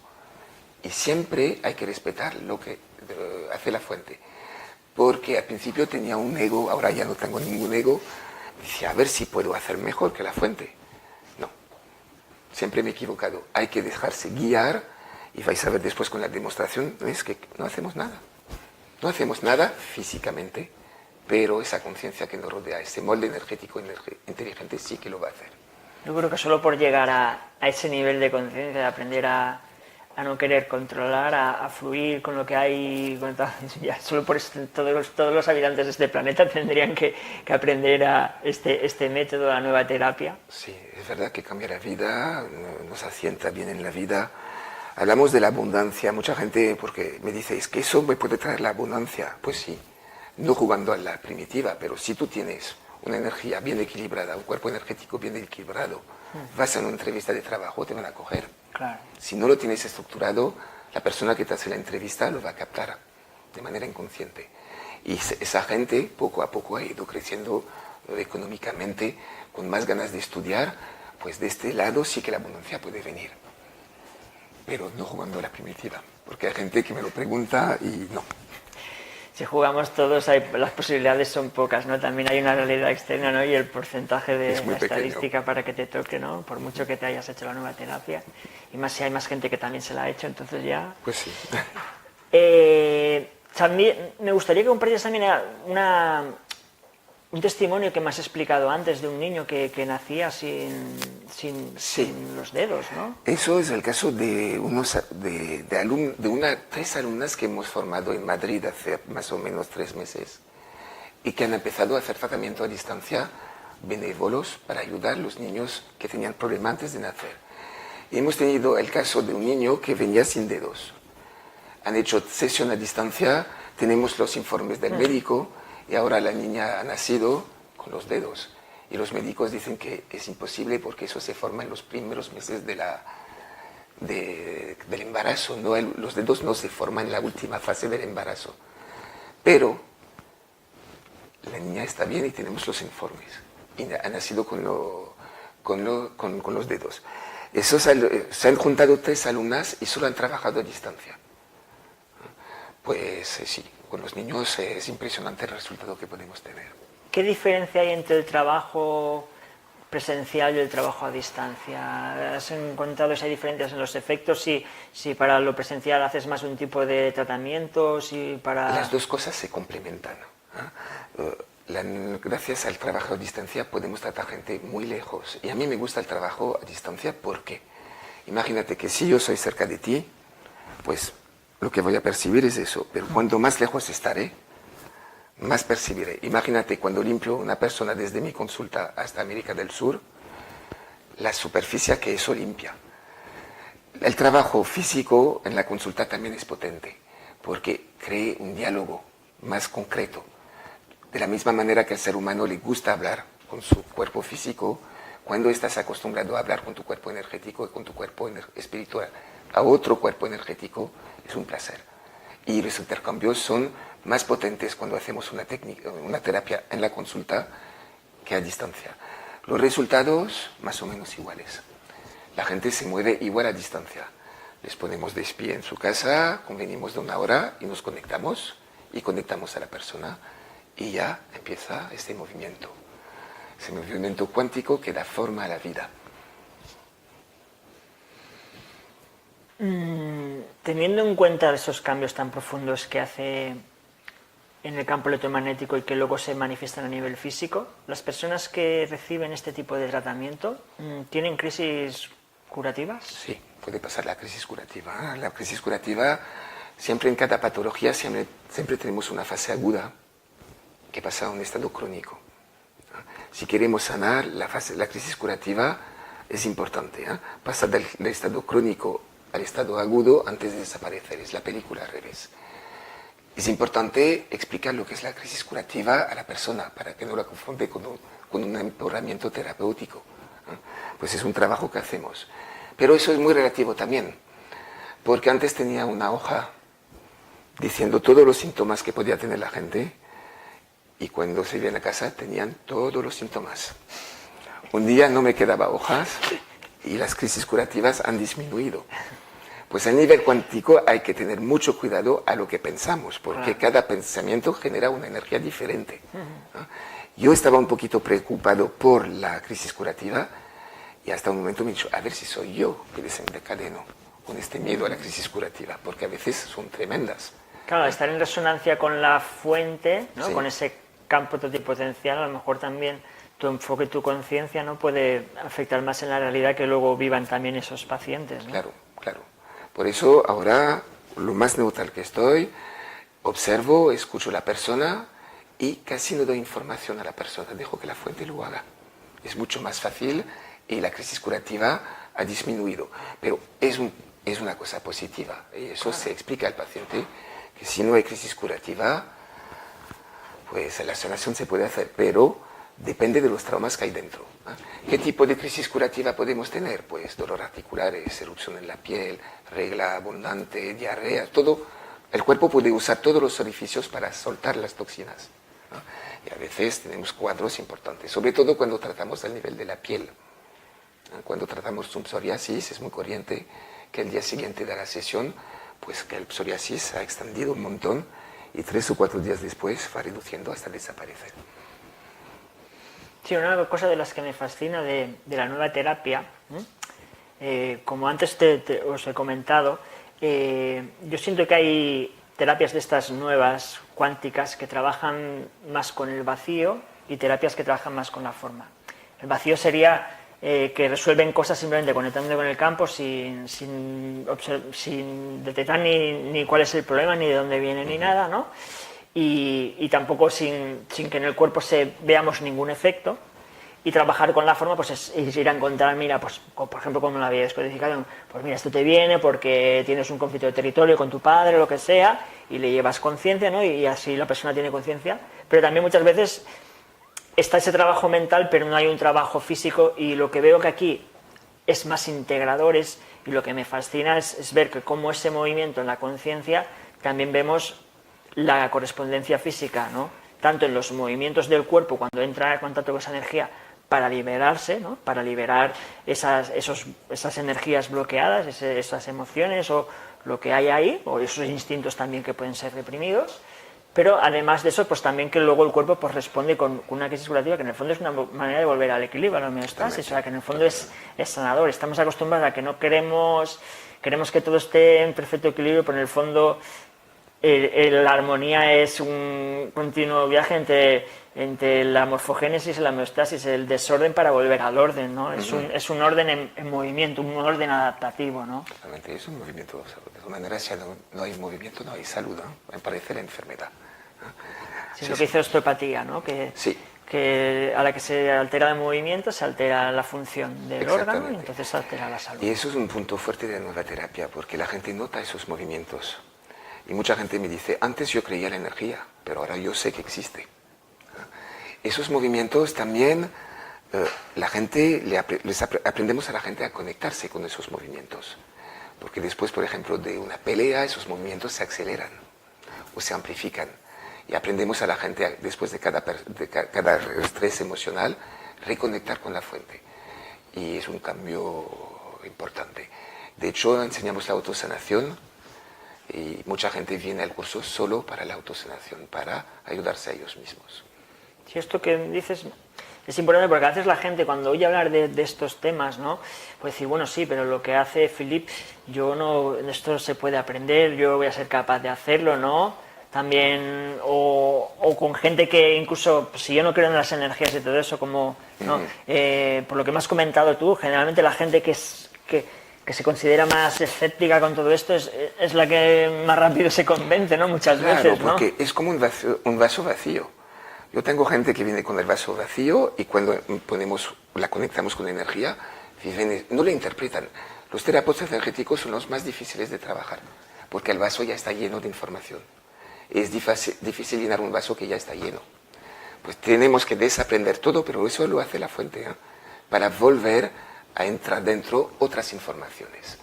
Y siempre hay que respetar lo que hace la fuente. Porque al principio tenía un ego, ahora ya no tengo ningún ego. Decía, a ver si puedo hacer mejor que la fuente. No, siempre me he equivocado. Hay que dejarse guiar y vais a ver después con la demostración, es que no hacemos nada. No hacemos nada físicamente, pero esa conciencia que nos rodea, ese molde energético inteligente sí que lo va a hacer. Yo creo que solo por llegar a ese nivel de conciencia, de aprender a no querer controlar, a fluir con lo que hay, ya solo por eso todos los habitantes de este planeta tendrían que aprender a este método, la nueva terapia. Sí, es verdad que cambia la vida, nos asienta bien en la vida. Hablamos de la abundancia, mucha gente porque me dice, es que eso me puede traer la abundancia. Pues sí, no jugando a la primitiva, pero si tú tienes una energía bien equilibrada, un cuerpo energético bien equilibrado, vas a una entrevista de trabajo, te van a coger. Claro. Si no lo tienes estructurado, la persona que te hace la entrevista lo va a captar de manera inconsciente. Y esa gente poco a poco ha ido creciendo económicamente, con más ganas de estudiar, pues de este lado sí que la abundancia puede venir. Pero no jugando a la primitiva, porque hay gente que me lo pregunta y no. Si jugamos todos, las posibilidades son pocas, ¿no? También hay una realidad externa, ¿no? Y el porcentaje de la estadística para que te toque, ¿no? Por mucho que te hayas hecho la nueva terapia. Y más si hay más gente que también se la ha hecho, entonces ya... Pues sí. También me gustaría que compartieras también un testimonio que me has explicado antes de un niño que nacía sin los dedos, ¿no? Eso es el caso de tres alumnas que hemos formado en Madrid hace más o menos 3 meses y que han empezado a hacer tratamiento a distancia benévolos para ayudar a los niños que tenían problemas antes de nacer. Y hemos tenido el caso de un niño que venía sin dedos. Han hecho sesión a distancia, tenemos los informes del médico y ahora la niña ha nacido con los dedos. Y los médicos dicen que es imposible porque eso se forma en los primeros meses del embarazo. ¿No? Los dedos no se forman en la última fase del embarazo. Pero la niña está bien y tenemos los informes. Y ha nacido con los dedos. Se han juntado 3 alumnas y solo han trabajado a distancia. Pues sí, con los niños es impresionante el resultado que podemos tener. ¿Qué diferencia hay entre el trabajo presencial y el trabajo a distancia? ¿Has encontrado esas diferencias en los efectos? Si para lo presencial haces más un tipo de tratamiento, si para... Las dos cosas se complementan. Gracias al trabajo a distancia podemos tratar gente muy lejos. Y a mí me gusta el trabajo a distancia porque, imagínate que si yo soy cerca de ti, pues lo que voy a percibir es eso. Pero cuanto más lejos estaré, más percibiré. Imagínate cuando limpio una persona desde mi consulta hasta América del Sur, la superficie que eso limpia. El trabajo físico en la consulta también es potente, porque cree un diálogo más concreto. De la misma manera que al ser humano le gusta hablar con su cuerpo físico, cuando estás acostumbrado a hablar con tu cuerpo energético y con tu cuerpo espiritual a otro cuerpo energético, es un placer. Y los intercambios son más potentes cuando hacemos una terapia en la consulta que a distancia. Los resultados más o menos iguales. La gente se mueve igual a distancia. Les ponemos de pie en su casa, convenimos de 1 hora y nos conectamos a la persona y ya empieza este movimiento cuántico que da forma a la vida. Teniendo en cuenta esos cambios tan profundos que hace en el campo electromagnético y que luego se manifiestan a nivel físico, ¿las personas que reciben este tipo de tratamiento tienen crisis curativas? Sí, puede pasar la crisis curativa. La crisis curativa, siempre en cada patología, siempre tenemos una fase aguda que pasa a un estado crónico. Si queremos sanar, la crisis curativa es importante. Pasa del estado crónico al estado agudo antes de desaparecer. Es la película al revés. Es importante explicar lo que es la crisis curativa a la persona para que no la confunde con un empoderamiento terapéutico. Pues es un trabajo que hacemos. Pero eso es muy relativo también, porque antes tenía una hoja diciendo todos los síntomas que podía tener la gente y cuando se iba a la casa tenían todos los síntomas. Un día no me quedaba hojas y las crisis curativas han disminuido. Pues a nivel cuántico hay que tener mucho cuidado a lo que pensamos, porque cada pensamiento genera una energía diferente. Yo estaba un poquito preocupado por la crisis curativa y hasta un momento me he dicho, a ver si soy yo que desencadeno con este miedo a la crisis curativa, porque a veces son tremendas. Claro, estar en resonancia con la fuente, ¿no? Sí. Con ese campo totipotencial, a lo mejor también tu enfoque, tu conciencia, ¿no?, puede afectar más en la realidad que luego vivan también esos pacientes, ¿no? Claro, claro. Por eso ahora, lo más neutral que estoy, observo, escucho a la persona y casi no doy información a la persona, dejo que la fuente lo haga. Es mucho más fácil y la crisis curativa ha disminuido. Pero es una cosa positiva y eso se explica al paciente, que si no hay crisis curativa, pues la sanación se puede hacer, pero depende de los traumas que hay dentro. ¿Qué tipo de crisis curativa podemos tener? Pues dolor articulares, erupción en la piel, regla abundante, diarrea, todo. El cuerpo puede usar todos los orificios para soltar las toxinas, ¿no? Y a veces tenemos cuadros importantes, sobre todo cuando tratamos al nivel de la piel. Cuando tratamos un psoriasis es muy corriente que el día siguiente de la sesión, pues que el psoriasis se ha extendido un montón y 3 o 4 días después va reduciendo hasta desaparecer. Sí, una cosa de las que me fascina de la nueva terapia, como antes os he comentado, yo siento que hay terapias de estas nuevas, cuánticas, que trabajan más con el vacío y terapias que trabajan más con la forma. El vacío sería que resuelven cosas simplemente conectando con el campo sin detectar ni cuál es el problema, ni de dónde viene, ni nada, ¿no? Y tampoco sin que en el cuerpo veamos ningún efecto. Y trabajar con la forma pues es ir a encontrar, mira, pues por ejemplo como la había descodificado, pues mira, esto te viene porque tienes un conflicto de territorio con tu padre o lo que sea, y le llevas conciencia, ¿no? Y así la persona tiene conciencia. Pero también muchas veces está ese trabajo mental, pero no hay un trabajo físico, y lo que veo que aquí es más integrador, y lo que me fascina es ver que como ese movimiento en la conciencia también vemos la correspondencia física, ¿no? Tanto en los movimientos del cuerpo cuando entra en contacto con esa energía para liberarse, ¿no? Para liberar esas energías bloqueadas, esas emociones o lo que hay ahí, o esos instintos también que pueden ser reprimidos. Pero además de eso, pues también que luego el cuerpo pues responde con una crisis curativa que en el fondo es una manera de volver al equilibrio, a la homeostasis, o sea, que en el fondo es sanador. Estamos acostumbrados a que no queremos que todo esté en perfecto equilibrio, pero en el fondo la armonía es un continuo viaje entre la morfogénesis y la homeostasis, el desorden para volver al orden, ¿no? Es un orden en movimiento, un orden adaptativo, ¿no? Exactamente, es un movimiento. De todas maneras, si no hay movimiento, no hay salud, ¿no? Me parece la enfermedad. Sí, lo que dice osteopatía, ¿no? Sí. Que a la que se altera el movimiento se altera la función del órgano y entonces se altera la salud. Y eso es un punto fuerte de la nueva terapia, porque la gente nota esos movimientos. Y mucha gente me dice, antes yo creía en la energía, pero ahora yo sé que existe. Esos movimientos también, la gente, aprendemos a la gente a conectarse con esos movimientos. Porque después, por ejemplo, de una pelea, esos movimientos se aceleran o se amplifican. Y aprendemos a la gente, después de cada estrés emocional, reconectar con la fuente. Y es un cambio importante. De hecho, enseñamos la autosanación. Y mucha gente viene al curso solo para la autosanación, para ayudarse a ellos mismos. Sí, esto que dices es importante porque a veces la gente cuando oye hablar de estos temas, ¿no? Puede decir, bueno, sí, pero lo que hace Philippe, esto se puede aprender, yo voy a ser capaz de hacerlo, ¿no? También, o con gente que incluso, si yo no creo en las energías y todo eso, como, ¿no? Por lo que me has comentado tú, generalmente la gente que se considera más escéptica con todo esto es la que más rápido se convence, ¿no? Muchas veces, ¿no? Porque es como un vaso vacío. Yo tengo gente que viene con el vaso vacío y cuando la conectamos con energía, no la interpretan. Los terapeutas energéticos son los más difíciles de trabajar, porque el vaso ya está lleno de información. Es difícil llenar un vaso que ya está lleno. Pues tenemos que desaprender todo, pero eso lo hace la fuente, ¿eh? Para volver a entrar dentro otras informaciones.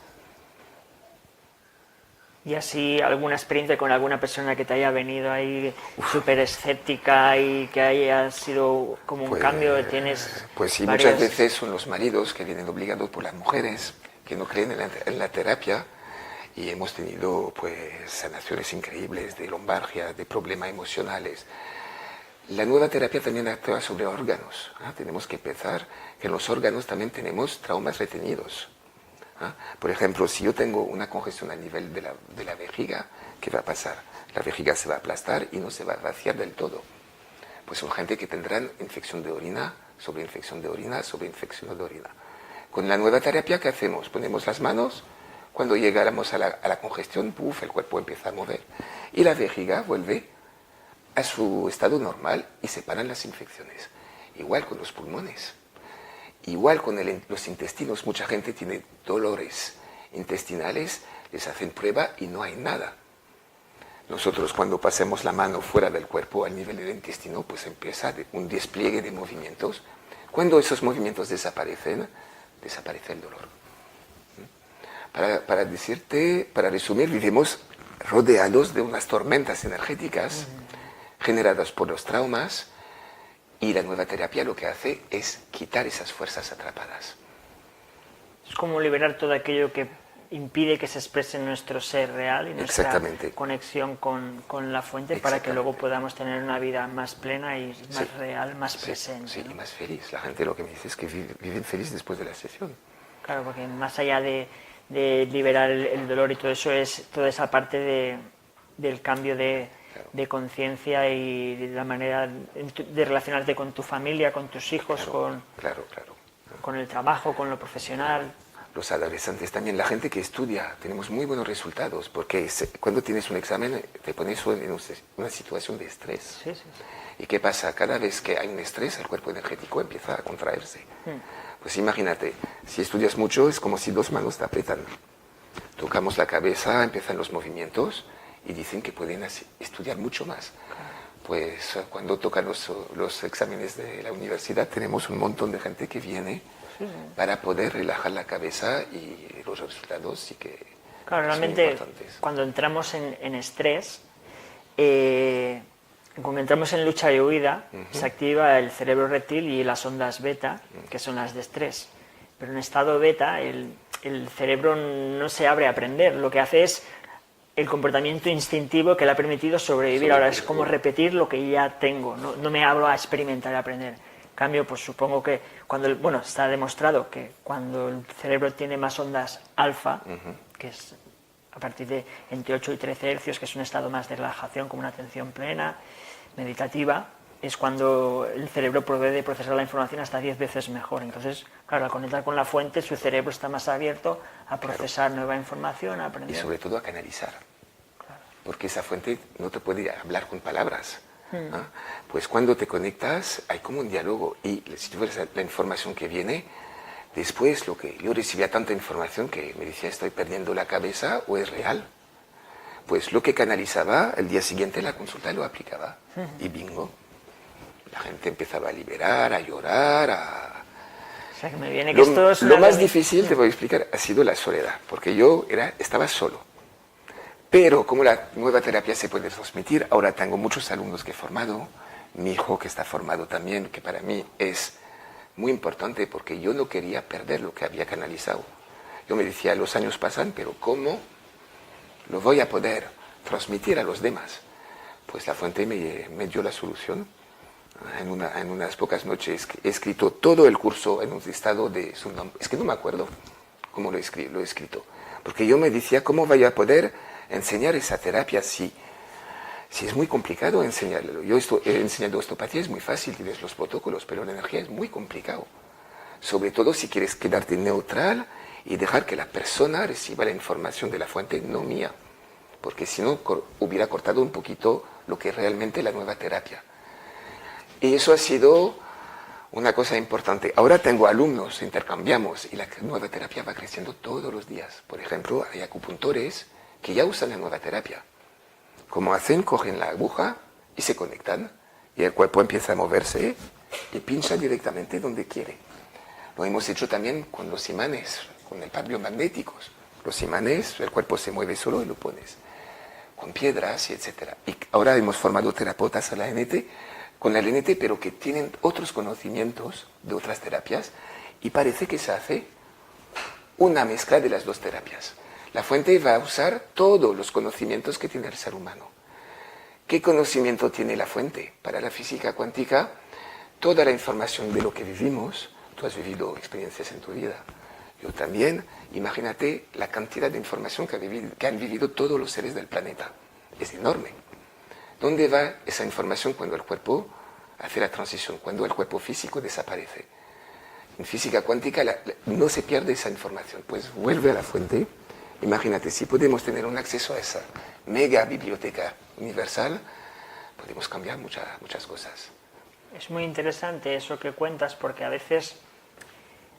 ¿Y así alguna experiencia con alguna persona que te haya venido ahí súper escéptica y que haya sido como un cambio? ¿Tienes pues sí, varias... muchas veces son los maridos que vienen obligados por las mujeres, que no creen en la terapia, y hemos tenido pues sanaciones increíbles de lumbalgia, de problemas emocionales. La nueva terapia también actúa sobre órganos, ¿eh? Tenemos que pensar que en los órganos también tenemos traumas retenidos. Por ejemplo, si yo tengo una congestión a nivel de la vejiga, ¿qué va a pasar? La vejiga se va a aplastar y no se va a vaciar del todo. Pues son gente que tendrán infección de orina sobre infección de orina, sobre infección de orina. Con la nueva terapia, ¿qué hacemos? Ponemos las manos, cuando llegáramos a la congestión, ¡puf!, el cuerpo empieza a mover y la vejiga vuelve a su estado normal y se paran las infecciones. Igual con los pulmones, igual con los intestinos. Mucha gente tiene dolores intestinales, les hacen prueba y no hay nada. Nosotros cuando pasemos la mano fuera del cuerpo al nivel del intestino, pues empieza un despliegue de movimientos. Cuando esos movimientos desaparecen, desaparece el dolor. Para resumir, vivimos rodeados de unas tormentas energéticas generadas por los traumas, y la nueva terapia lo que hace es quitar esas fuerzas atrapadas. Es como liberar todo aquello que impide que se exprese nuestro ser real y nuestra conexión con la fuente, para que luego podamos tener una vida más plena y más real, más presente. Sí, ¿no? y más feliz. La gente lo que me dice es que viven feliz después de la sesión. Claro, porque más allá de liberar el dolor y todo eso, es toda esa parte del cambio de conciencia y de la manera de relacionarte con tu familia, con tus hijos, con el trabajo, con lo profesional. Los adolescentes también, la gente que estudia, tenemos muy buenos resultados, porque cuando tienes un examen te pones en una situación de estrés. Sí. ¿Y qué pasa? Cada vez que hay un estrés, el cuerpo energético empieza a contraerse. Pues imagínate, si estudias mucho, es como si dos manos te apretan. Tocamos la cabeza, empiezan los movimientos, y dicen que pueden estudiar mucho más. Pues cuando tocan los exámenes de la universidad, tenemos un montón de gente que viene para poder relajar la cabeza, y los resultados sí que claro, son realmente importantes. Cuando entramos en estrés, cuando entramos en lucha y huida, se activa el cerebro reptil y las ondas beta, que son las de estrés. Pero en estado beta, el cerebro no se abre a aprender, lo que hace es el comportamiento instintivo que le ha permitido sobrevivir. Ahora es como repetir lo que ya tengo, no me abro a experimentar y a aprender. En cambio, pues supongo que está demostrado que cuando el cerebro tiene más ondas alfa, que es a partir de entre 8 y 13 hercios, que es un estado más de relajación, como una atención plena, meditativa, es cuando el cerebro puede procesar la información hasta 10 veces mejor. Entonces, claro, al conectar con la fuente, su cerebro está más abierto a procesar nueva información, a aprender. Y sobre todo a canalizar. Porque esa fuente no te puede hablar con palabras. ¿No? Pues cuando te conectas hay como un diálogo, y si tú ves la información que viene, después yo recibía tanta información que me decía, estoy perdiendo la cabeza o es real. Pues lo que canalizaba, el día siguiente la consulta lo aplicaba y bingo. La gente empezaba a liberar, a llorar, O sea, que me viene que esto es lo más difícil, te voy a explicar, ha sido la soledad, porque yo estaba solo. Pero como la nueva terapia se puede transmitir, ahora tengo muchos alumnos que he formado, mi hijo que está formado también, que para mí es muy importante, porque yo no quería perder lo que había canalizado. Yo me decía, los años pasan, pero ¿cómo lo voy a poder transmitir a los demás? Pues la fuente me dio la solución. En unas pocas noches he escrito todo el curso en un estado de su nombre. Es que no me acuerdo cómo lo he escrito. Porque yo me decía, ¿cómo voy a poder enseñar esa terapia si es muy complicado enseñarlo? Yo he enseñado osteopatía, es muy fácil, tienes los protocolos, pero la energía es muy complicado. Sobre todo si quieres quedarte neutral y dejar que la persona reciba la información de la fuente, no mía. Porque si no, hubiera cortado un poquito lo que es realmente la nueva terapia. Y eso ha sido una cosa importante. Ahora tengo alumnos, intercambiamos, y la nueva terapia va creciendo todos los días. Por ejemplo, hay acupuntores que ya usan la nueva terapia. Como hacen, cogen la aguja y se conectan, y el cuerpo empieza a moverse y pincha directamente donde quiere. Lo hemos hecho también con los imanes, con el par biomagnéticos. Los imanes, el cuerpo se mueve solo y lo pones. Con piedras, y etc. Y ahora hemos formado terapeutas a la NT, con la LNT, pero que tienen otros conocimientos de otras terapias, y parece que se hace una mezcla de las dos terapias. La fuente va a usar todos los conocimientos que tiene el ser humano. ¿Qué conocimiento tiene la fuente? Para la física cuántica, toda la información de lo que vivimos. Tú has vivido experiencias en tu vida, yo también. Imagínate la cantidad de información que han vivido todos los seres del planeta. Es enorme. ¿Dónde va esa información cuando el cuerpo hace la transición, cuando el cuerpo físico desaparece. En física cuántica no se pierde esa información, pues vuelve a la fuente. Imagínate, si podemos tener un acceso a esa mega biblioteca universal, podemos cambiar muchas cosas. Es muy interesante eso que cuentas, porque a veces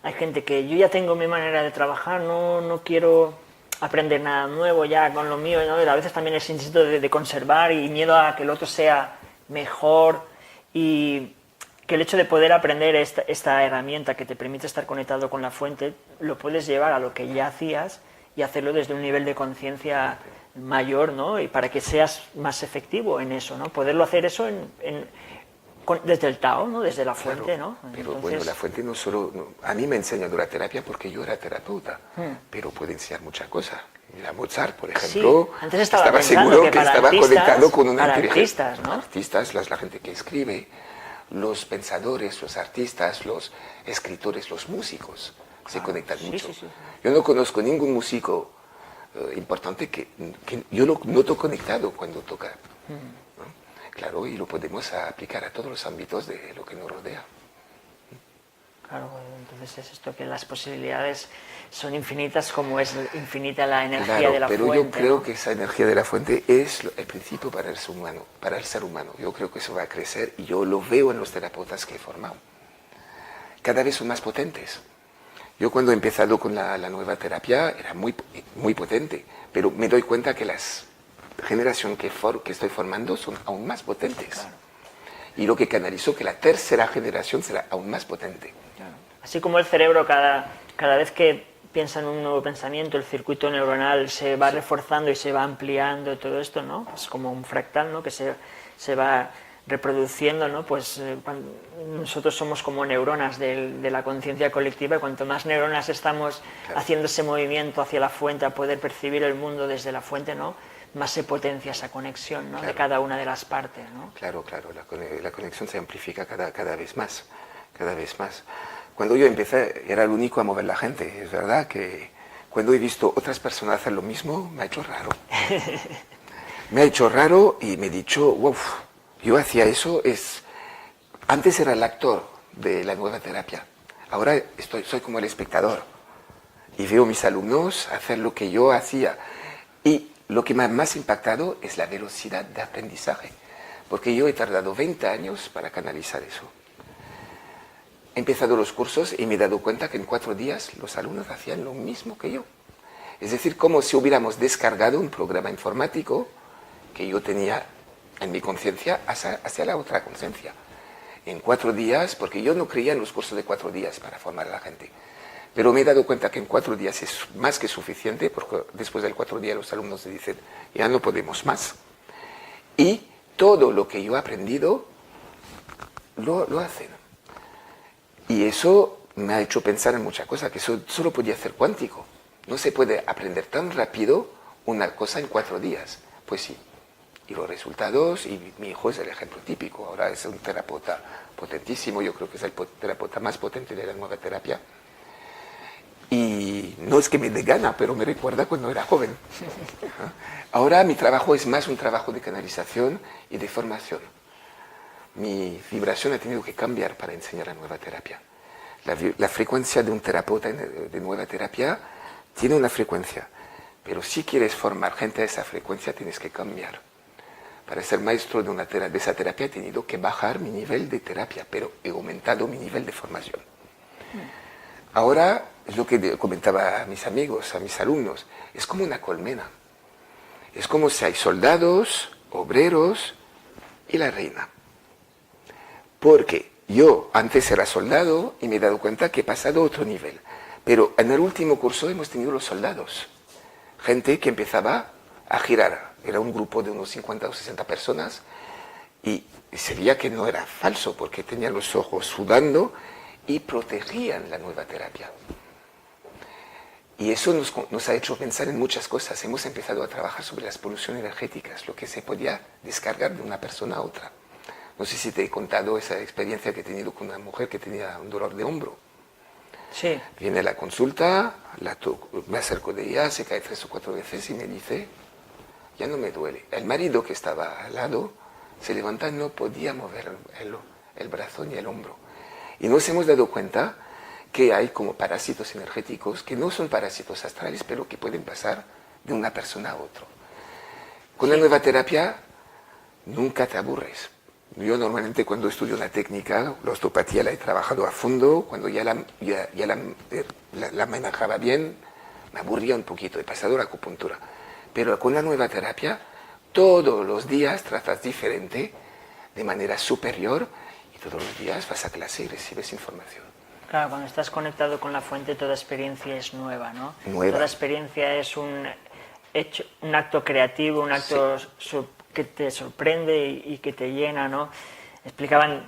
hay gente que yo ya tengo mi manera de trabajar, no quiero aprender nada nuevo ya con lo mío, ¿no? A veces también ese instinto de conservar y miedo a que el otro sea mejor, y que el hecho de poder aprender esta herramienta que te permite estar conectado con la fuente, lo puedes llevar a lo que ya hacías y hacerlo desde un nivel de conciencia mayor, ¿no? Y para que seas más efectivo en eso, ¿no? Poderlo hacer eso desde el Tao, ¿no? Desde la fuente, claro, ¿no? Pero Entonces, bueno, la fuente no solo... a mí me enseñó la terapia porque yo era terapeuta, pero puede enseñar muchas cosas. Mira, Mozart, por ejemplo, sí, antes estaba seguro que para estaba artistas, conectado con una para inteligencia. artistas, ¿no? Artistas, la gente que escribe, los pensadores, los artistas, los escritores, los músicos, se conectan mucho. Sí. Yo no conozco ningún músico importante que yo lo noto conectado cuando toca. ¿No? Claro, y lo podemos aplicar a todos los ámbitos de lo que nos rodea. Claro, entonces es esto, que las posibilidades son infinitas, como es infinita la energía Claro, de la pero fuente. yo creo ¿no? que esa energía de la fuente es el principio para el ser humano. Yo creo que eso va a crecer y yo lo veo en los terapeutas que he formado. Cada vez son más potentes. Yo cuando he empezado con la nueva terapia era muy potente, pero me doy cuenta que las generaciones que estoy formando son aún más potentes. Claro. Y lo que canalizó que la tercera generación será aún más potente. Claro. Así como el cerebro cada vez que piensa en un nuevo pensamiento, el circuito neuronal se va reforzando y se va ampliando, todo esto, ¿no? Es como un fractal, ¿no? Que se va reproduciendo, ¿no? Pues nosotros somos como neuronas de la conciencia colectiva, y cuanto más neuronas estamos haciendo ese movimiento hacia la fuente, a poder percibir el mundo desde la fuente, ¿no? Más se potencia esa conexión, ¿no? De cada una de las partes, ¿no? Claro, la conexión se amplifica cada vez más, cada vez más. Cuando yo empecé era el único a mover la gente. Es verdad que cuando he visto otras personas hacer lo mismo, me ha hecho raro. Me ha hecho raro y me he dicho, wow, yo hacía eso, antes era el actor de la nueva terapia, ahora soy como el espectador y veo a mis alumnos hacer lo que yo hacía. Y lo que me ha más impactado es la velocidad de aprendizaje, porque yo he tardado 20 años para canalizar eso. He empezado los cursos y me he dado cuenta que en 4 días los alumnos hacían lo mismo que yo. Es decir, como si hubiéramos descargado un programa informático que yo tenía en mi conciencia hacia la otra conciencia. En 4 días, porque yo no creía en los cursos de 4 días para formar a la gente. Pero me he dado cuenta que en 4 días es más que suficiente, porque después del 4 días los alumnos se dicen, ya no podemos más. Y todo lo que yo he aprendido, lo hacen. Y eso me ha hecho pensar en muchas cosas, que eso solo podía ser cuántico. No se puede aprender tan rápido una cosa en 4 días. Pues sí. Y los resultados, y mi hijo es el ejemplo típico. Ahora es un terapeuta potentísimo, yo creo que es el terapeuta más potente de la nueva terapia. Y no es que me dé gana, pero me recuerda cuando era joven. Ahora mi trabajo es más un trabajo de canalización y de formación. Mi vibración ha tenido que cambiar para enseñar la nueva terapia. La frecuencia de un terapeuta de nueva terapia tiene una frecuencia, pero si quieres formar gente a esa frecuencia tienes que cambiar. Para ser maestro de esa terapia he tenido que bajar mi nivel de terapia, pero he aumentado mi nivel de formación. Ahora, es lo que comentaba a mis amigos, a mis alumnos, es como una colmena. Es como si hay soldados, obreros y la reina. Porque yo antes era soldado y me he dado cuenta que he pasado a otro nivel. Pero en el último curso hemos tenido los soldados. Gente que empezaba a girar. Era un grupo de unos 50 o 60 personas y se veía que no era falso porque tenían los ojos sudando y protegían la nueva terapia. Y eso nos ha hecho pensar en muchas cosas. Hemos empezado a trabajar sobre las poluciones energéticas, lo que se podía descargar de una persona a otra. No sé si te he contado esa experiencia que he tenido con una mujer que tenía un dolor de hombro. Sí. Viene a la consulta, me acerco de ella, se cae 3 o 4 veces y me dice, ya no me duele. El marido que estaba al lado se levanta y no podía mover el brazo ni el hombro. Y nos hemos dado cuenta que hay como parásitos energéticos que no son parásitos astrales, pero que pueden pasar de una persona a otra. Con la nueva terapia nunca te aburres. Yo normalmente cuando estudio la técnica, la osteopatía la he trabajado a fondo, cuando ya la manejaba bien, me aburría un poquito, he pasado a la acupuntura. Pero con la nueva terapia, todos los días tratas diferente, de manera superior, y todos los días vas a clase y recibes información. Claro, cuando estás conectado con la fuente, toda experiencia es nueva, ¿no? Nueva. Toda experiencia es un acto creativo, un acto que te sorprende y que te llena, ¿no? Explicaban,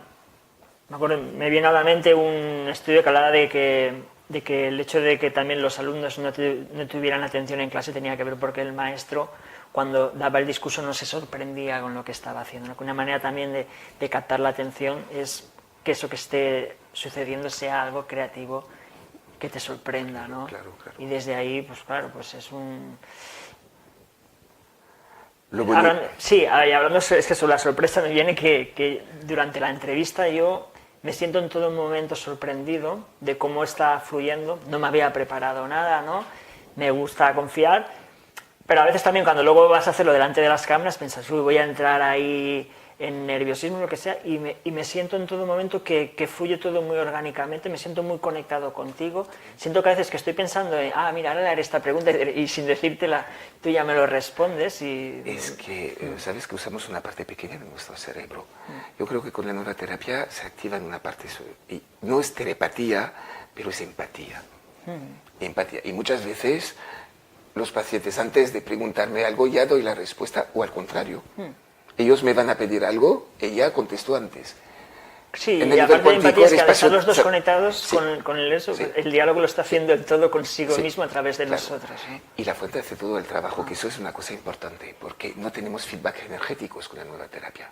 me acuerdo, me viene a la mente un estudio que hablaba de que el hecho de que también los alumnos no tuvieran atención en clase tenía que ver porque el maestro, cuando daba el discurso, no se sorprendía con lo que estaba haciendo, ¿no? Que una manera también de captar la atención es que eso que esté sucediendo sea algo creativo que te sorprenda, ¿no? Claro, claro. Y desde ahí, pues claro, pues es un... Sí, hablando es que sobre la sorpresa me viene que durante la entrevista yo me siento en todo momento sorprendido de cómo está fluyendo, no me había preparado nada, ¿no? Me gusta confiar, pero a veces también cuando luego vas a hacerlo delante de las cámaras piensas, uy, voy a entrar ahí en nerviosismo, lo que sea, y me siento en todo momento que fluye todo muy orgánicamente, me siento muy conectado contigo, siento que a veces que estoy pensando en, mira, ahora le haré esta pregunta y sin decírtela, tú ya me lo respondes y... Es que, sabes que usamos una parte pequeña de nuestro cerebro. Yo creo que con la nueva terapia se activa en una parte, y no es telepatía, pero es empatía. Empatía. Y muchas veces los pacientes, antes de preguntarme algo, ya doy la respuesta, o al contrario. Ellos me van a pedir algo, ella contestó antes. Sí, y aparte de empatía es que al estar los dos conectados sí, con el diálogo lo está haciendo el todo consigo mismo a través de nosotros. ¿Eh? Y la fuente hace todo el trabajo, que eso es una cosa importante, porque no tenemos feedback energéticos con la nueva terapia.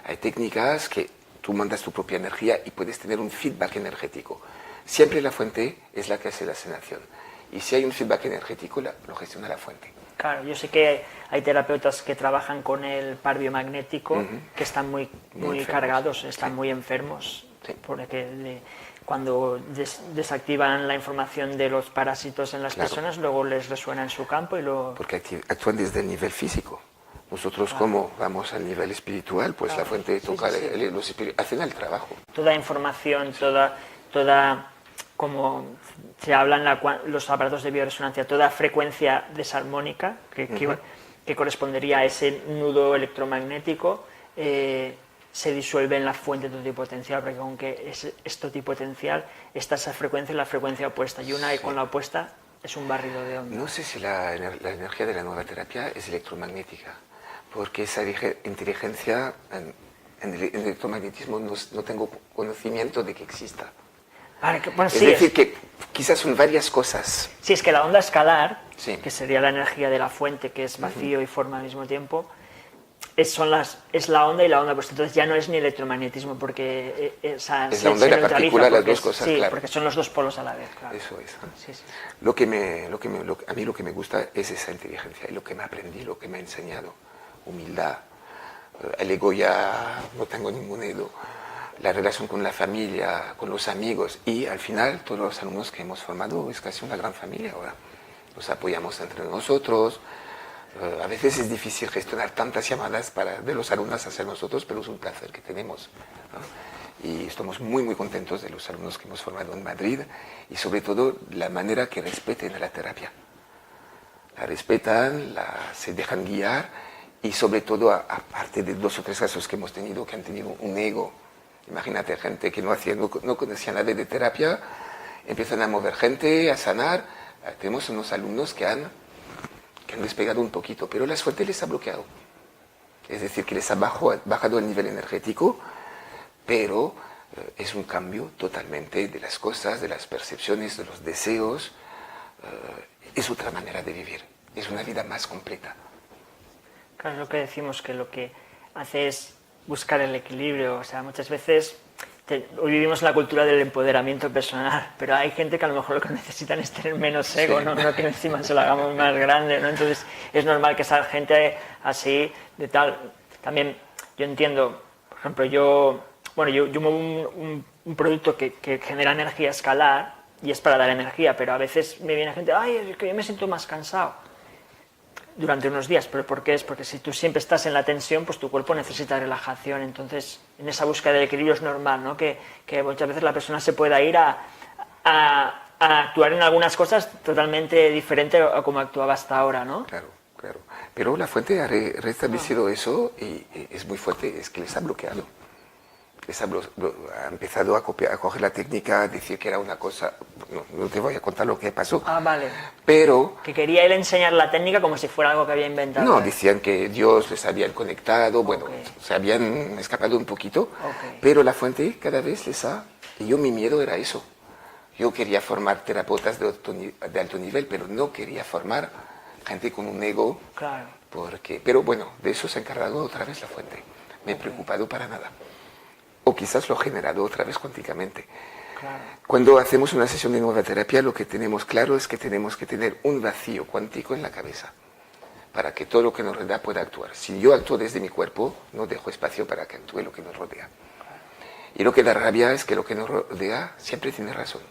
Hay técnicas que tú mandas tu propia energía y puedes tener un feedback energético. Siempre la fuente es la que hace la sanación. Y si hay un feedback energético, lo gestiona la fuente. Claro, yo sé que hay terapeutas que trabajan con el par biomagnético que están muy cargados, están muy enfermos, porque cuando desactivan la información de los parásitos en las personas, luego les resuena en su campo y lo... Porque actúan desde el nivel físico. Nosotros como vamos al nivel espiritual, pues la fuente toca los espíritus, hacen el trabajo. Toda información, toda como se habla en los aparatos de bioresonancia, toda frecuencia desarmónica que correspondería a ese nudo electromagnético se disuelve en la fuente totipotencial, porque aunque es totipotencial, está esa frecuencia y la frecuencia opuesta, y una con la opuesta es un barrido de onda. No sé si la energía de la nueva terapia es electromagnética, porque esa inteligencia en el electromagnetismo no tengo conocimiento de que exista. Vale, bueno, es decir, que quizás son varias cosas. Sí, es que la onda escalar, que sería la energía de la fuente, que es vacío y forma al mismo tiempo, es la onda y la onda, pues entonces ya no es ni electromagnetismo, porque es la onda y la partícula, las dos cosas, sí, claro. Porque son los dos polos a la vez, claro. Eso es. Sí, sí. A mí lo que me gusta es esa inteligencia, y lo que me aprendí, lo que me ha enseñado. Humildad. El ego ya no tengo ningún ego. La relación con la familia, con los amigos, y al final todos los alumnos que hemos formado es casi una gran familia ahora. Nos apoyamos entre nosotros. A veces es difícil gestionar tantas llamadas de los alumnos hacia nosotros, pero es un placer que tenemos, ¿no? Y estamos muy, muy contentos de los alumnos que hemos formado en Madrid, y sobre todo la manera que respeten a la terapia. La respetan, se dejan guiar, y sobre todo, aparte de 2 o 3 casos que hemos tenido, que han tenido un ego. Imagínate, gente que no conocía nada de terapia, empiezan a mover gente, a sanar. Tenemos unos alumnos que han despegado un poquito, pero la suerte les ha bloqueado. Es decir, que les ha bajado el nivel energético, pero es un cambio totalmente de las cosas, de las percepciones, de los deseos. Es otra manera de vivir, es una vida más completa. Claro, es lo que decimos, que lo que hace es buscar el equilibrio. O sea, muchas veces hoy vivimos en la cultura del empoderamiento personal, pero hay gente que a lo mejor lo que necesitan es tener menos ego, no que encima se lo hagamos más grande, ¿no? Entonces es normal que esa gente así, de tal... También yo entiendo, por ejemplo, yo bueno, yo muevo un producto que genera energía escalar y es para dar energía, pero a veces me viene gente, ay, es que yo me siento más cansado durante unos días, pero ¿por qué es? Porque si tú siempre estás en la tensión, pues tu cuerpo necesita relajación, entonces en esa búsqueda del equilibrio es normal, ¿no? Que muchas veces la persona se pueda ir a actuar en algunas cosas totalmente diferente a como actuaba hasta ahora, ¿no? Claro, claro. Pero la fuente ha restablecido eso y es muy fuerte, es que les ha bloqueado. Ha empezado a coger la técnica, a decir que era una cosa... No te voy a contar lo que pasó. Ah, vale. Pero... Que quería él enseñar la técnica como si fuera algo que había inventado. No, decían que Dios les había conectado, bueno, se habían escapado un poquito, pero la fuente cada vez les ha... Y yo mi miedo era eso. Yo quería formar terapeutas de alto nivel, pero no quería formar gente con un ego. Claro. Pero bueno, de eso se ha encargado otra vez la fuente. Me he preocupado para nada. O quizás lo he generado otra vez cuánticamente. Claro. Cuando hacemos una sesión de nueva terapia, lo que tenemos claro es que tenemos que tener un vacío cuántico en la cabeza para que todo lo que nos rodea pueda actuar. Si yo actúo desde mi cuerpo, no dejo espacio para que actúe lo que nos rodea. Y lo que da rabia es que lo que nos rodea siempre tiene razón.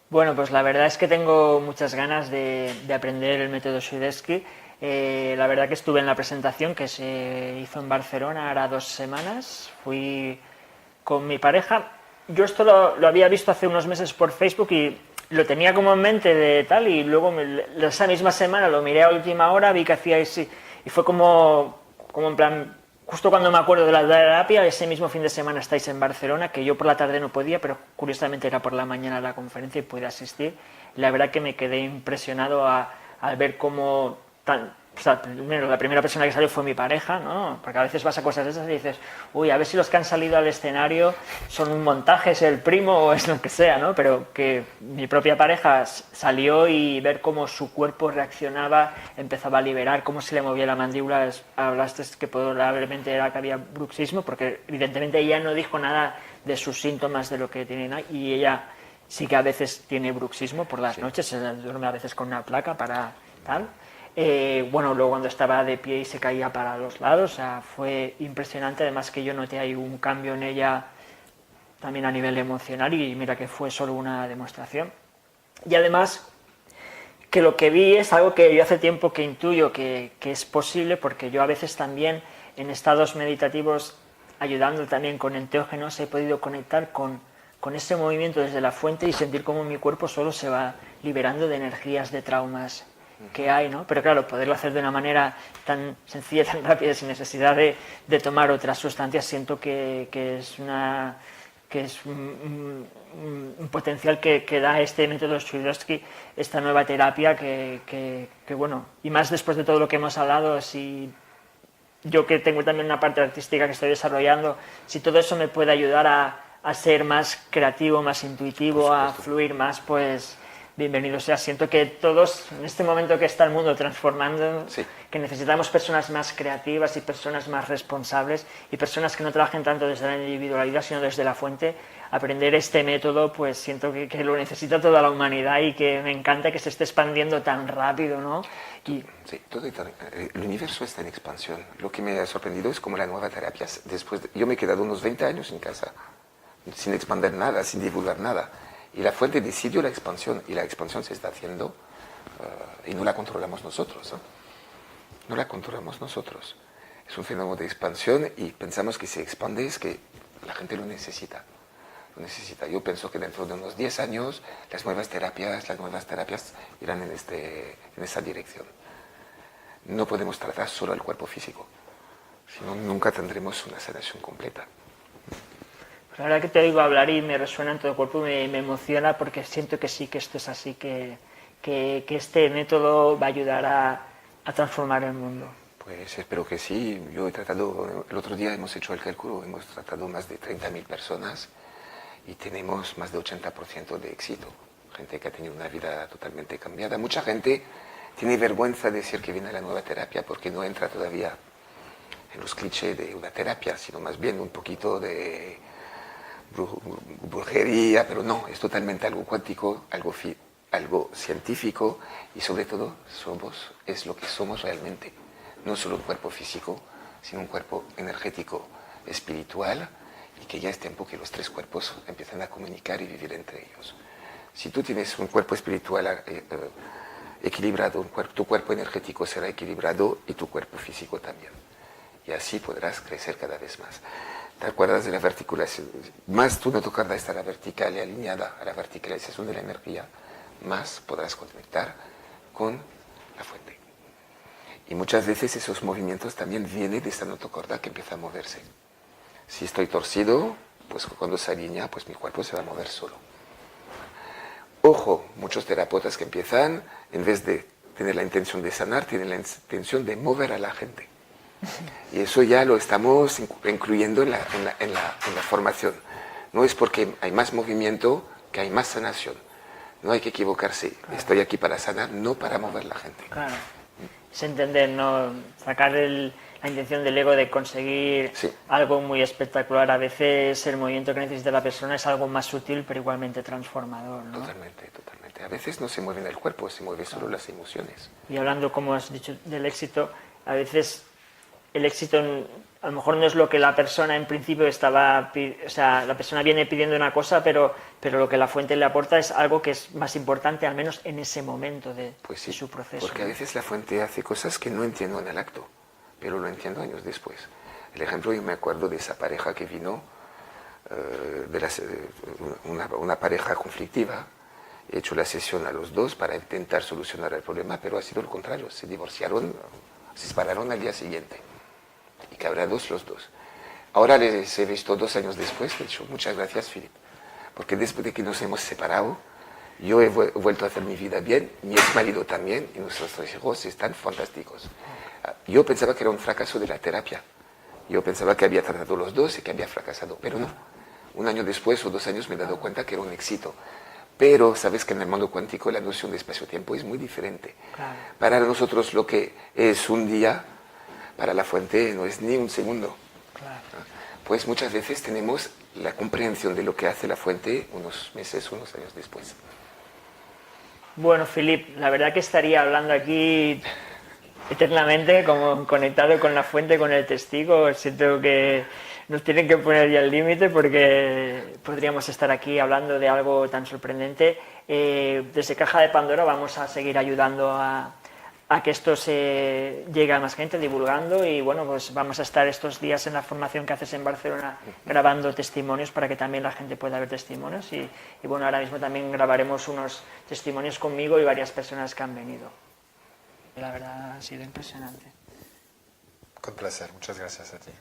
Bueno, pues la verdad es que tengo muchas ganas de aprender el método Swiderski. La verdad que estuve en la presentación que se hizo en Barcelona ahora 2 semanas. Fui con mi pareja. Yo esto lo había visto hace unos meses por Facebook y lo tenía como en mente de tal, y luego esa misma semana lo miré a última hora, vi que hacíais y fue como en plan, justo cuando me acuerdo de la terapia, ese mismo fin de semana estáis en Barcelona, que yo por la tarde no podía, pero curiosamente era por la mañana la conferencia y pude asistir. La verdad que me quedé impresionado al ver cómo o sea, primero, la primera persona que salió fue mi pareja, ¿no? Porque a veces vas a cosas de esas y dices, uy, a ver si los que han salido al escenario son un montaje, es el primo o es lo que sea, ¿no? Pero que mi propia pareja salió y ver cómo su cuerpo reaccionaba, empezaba a liberar, cómo se le movía la mandíbula. Hablaste que probablemente era que había bruxismo, porque evidentemente ella no dijo nada de sus síntomas, de lo que tiene, y ella sí que a veces tiene bruxismo por las noches, se duerme a veces con una placa para tal. Bueno, luego cuando estaba de pie y se caía para los lados, o sea, fue impresionante. Además que yo noté ahí un cambio en ella también a nivel emocional, y mira que fue solo una demostración. Y además que lo que vi es algo que yo hace tiempo que intuyo que es posible, porque yo a veces también en estados meditativos, ayudando también con enteógenos, he podido conectar con ese movimiento desde la fuente y sentir cómo mi cuerpo solo se va liberando de energías de traumas que hay, ¿no? Pero claro, poderlo hacer de una manera tan sencilla, tan rápida, sin necesidad de tomar otras sustancias, siento que es un potencial que da este método Swiderski, esta nueva terapia que bueno, y más después de todo lo que hemos hablado, si yo que tengo también una parte artística que estoy desarrollando, si todo eso me puede ayudar a ser más creativo, más intuitivo, a fluir más, pues bienvenido sea. Siento que todos, en este momento que está el mundo transformando, sí, que necesitamos personas más creativas y personas más responsables y personas que no trabajen tanto desde la individualidad, sino desde la fuente. Aprender este método, pues siento que lo necesita toda la humanidad, y que me encanta que se esté expandiendo tan rápido, ¿no? Sí, el universo está en expansión. Lo que me ha sorprendido es cómo la nueva terapia, yo me he quedado unos 20 años en casa, sin expandir nada, sin divulgar nada. Y la fuente decidió la expansión, y la expansión se está haciendo y no la controlamos nosotros, ¿no? No la controlamos nosotros. Es un fenómeno de expansión y pensamos que si expande es que la gente lo necesita. Lo necesita. Yo pienso que dentro de unos 10 años las nuevas terapias irán en esa dirección. No podemos tratar solo al cuerpo físico, sino nunca tendremos una sanación completa. La verdad que te oigo hablar y me resuena en todo el cuerpo, me emociona, porque siento que sí, que esto es así, que este método va a ayudar a transformar el mundo. Pues espero que sí. Yo he tratado, el otro día hemos hecho el cálculo, hemos tratado más de 30.000 personas y tenemos más de 80% de éxito. Gente que ha tenido una vida totalmente cambiada. Mucha gente tiene vergüenza de decir que viene a la nueva terapia porque no entra todavía en los clichés de una terapia, sino más bien un poquito de brujería, pero no, es totalmente algo cuántico, algo científico, y sobre todo es lo que somos realmente. No solo un cuerpo físico, sino un cuerpo energético, espiritual y que ya es tiempo que los tres cuerpos empiecen a comunicar y vivir entre ellos. Si tú tienes un cuerpo espiritual equilibrado, tu cuerpo energético será equilibrado y tu cuerpo físico también. Y así podrás crecer cada vez más. ¿Te acuerdas de la verticulación? Más tu notocorda estará vertical y alineada a la verticalización de la energía, más podrás conectar con la fuente. Y muchas veces esos movimientos también vienen de esta notocorda que empieza a moverse. Si estoy torcido, pues cuando se alinea, pues mi cuerpo se va a mover solo. Ojo, muchos terapeutas que empiezan, en vez de tener la intención de sanar, tienen la intención de mover a la gente. Y eso ya lo estamos incluyendo en la formación. No es porque hay más movimiento que hay más sanación. No hay que equivocarse. Claro. Estoy aquí para sanar, no para mover la gente. Claro. Es entender, no sacar la intención del ego de conseguir algo muy espectacular. A veces el movimiento que necesita la persona es algo más sutil, pero igualmente transformador, ¿no? Totalmente, totalmente. A veces no se mueve el cuerpo, se mueven solo las emociones. Y hablando, como has dicho, del éxito, a veces el éxito a lo mejor no es lo que la persona en principio estaba, o sea, la persona viene pidiendo una cosa, pero lo que la fuente le aporta es algo que es más importante, al menos en ese momento de su proceso. Porque a veces la fuente hace cosas que no entiendo en el acto, pero lo entiendo años después. El ejemplo, yo me acuerdo de esa pareja que vino, una pareja conflictiva. He hecho la sesión a los dos para intentar solucionar el problema, pero ha sido lo contrario, se divorciaron, se separaron al día siguiente. Y cabreados los dos. Ahora les he visto 2 años después, he dicho, muchas gracias, Philip, porque después de que nos hemos separado, yo he vuelto a hacer mi vida bien, mi ex marido también, y nuestros 3 hijos están fantásticos. Yo pensaba que era un fracaso de la terapia. Yo pensaba que había tratado los dos y que había fracasado, pero no. 1 año después o 2 años me he dado cuenta que era un éxito. Pero sabes que en el mundo cuántico la noción de espacio-tiempo es muy diferente. Claro. Para nosotros lo que es un día, para la fuente no es ni un segundo. Claro. Pues muchas veces tenemos la comprensión de lo que hace la fuente unos meses, unos años después. Bueno, Philip, la verdad que estaría hablando aquí eternamente, como conectado con la fuente, con el testigo. Siento que nos tienen que poner ya el límite porque podríamos estar aquí hablando de algo tan sorprendente. Desde Caja de Pandora vamos a seguir ayudando a que esto se llegue a más gente, divulgando, y bueno, pues vamos a estar estos días en la formación que haces en Barcelona grabando testimonios para que también la gente pueda ver testimonios y bueno, ahora mismo también grabaremos unos testimonios conmigo y varias personas que han venido. La verdad ha sido impresionante. Con placer, muchas gracias a ti.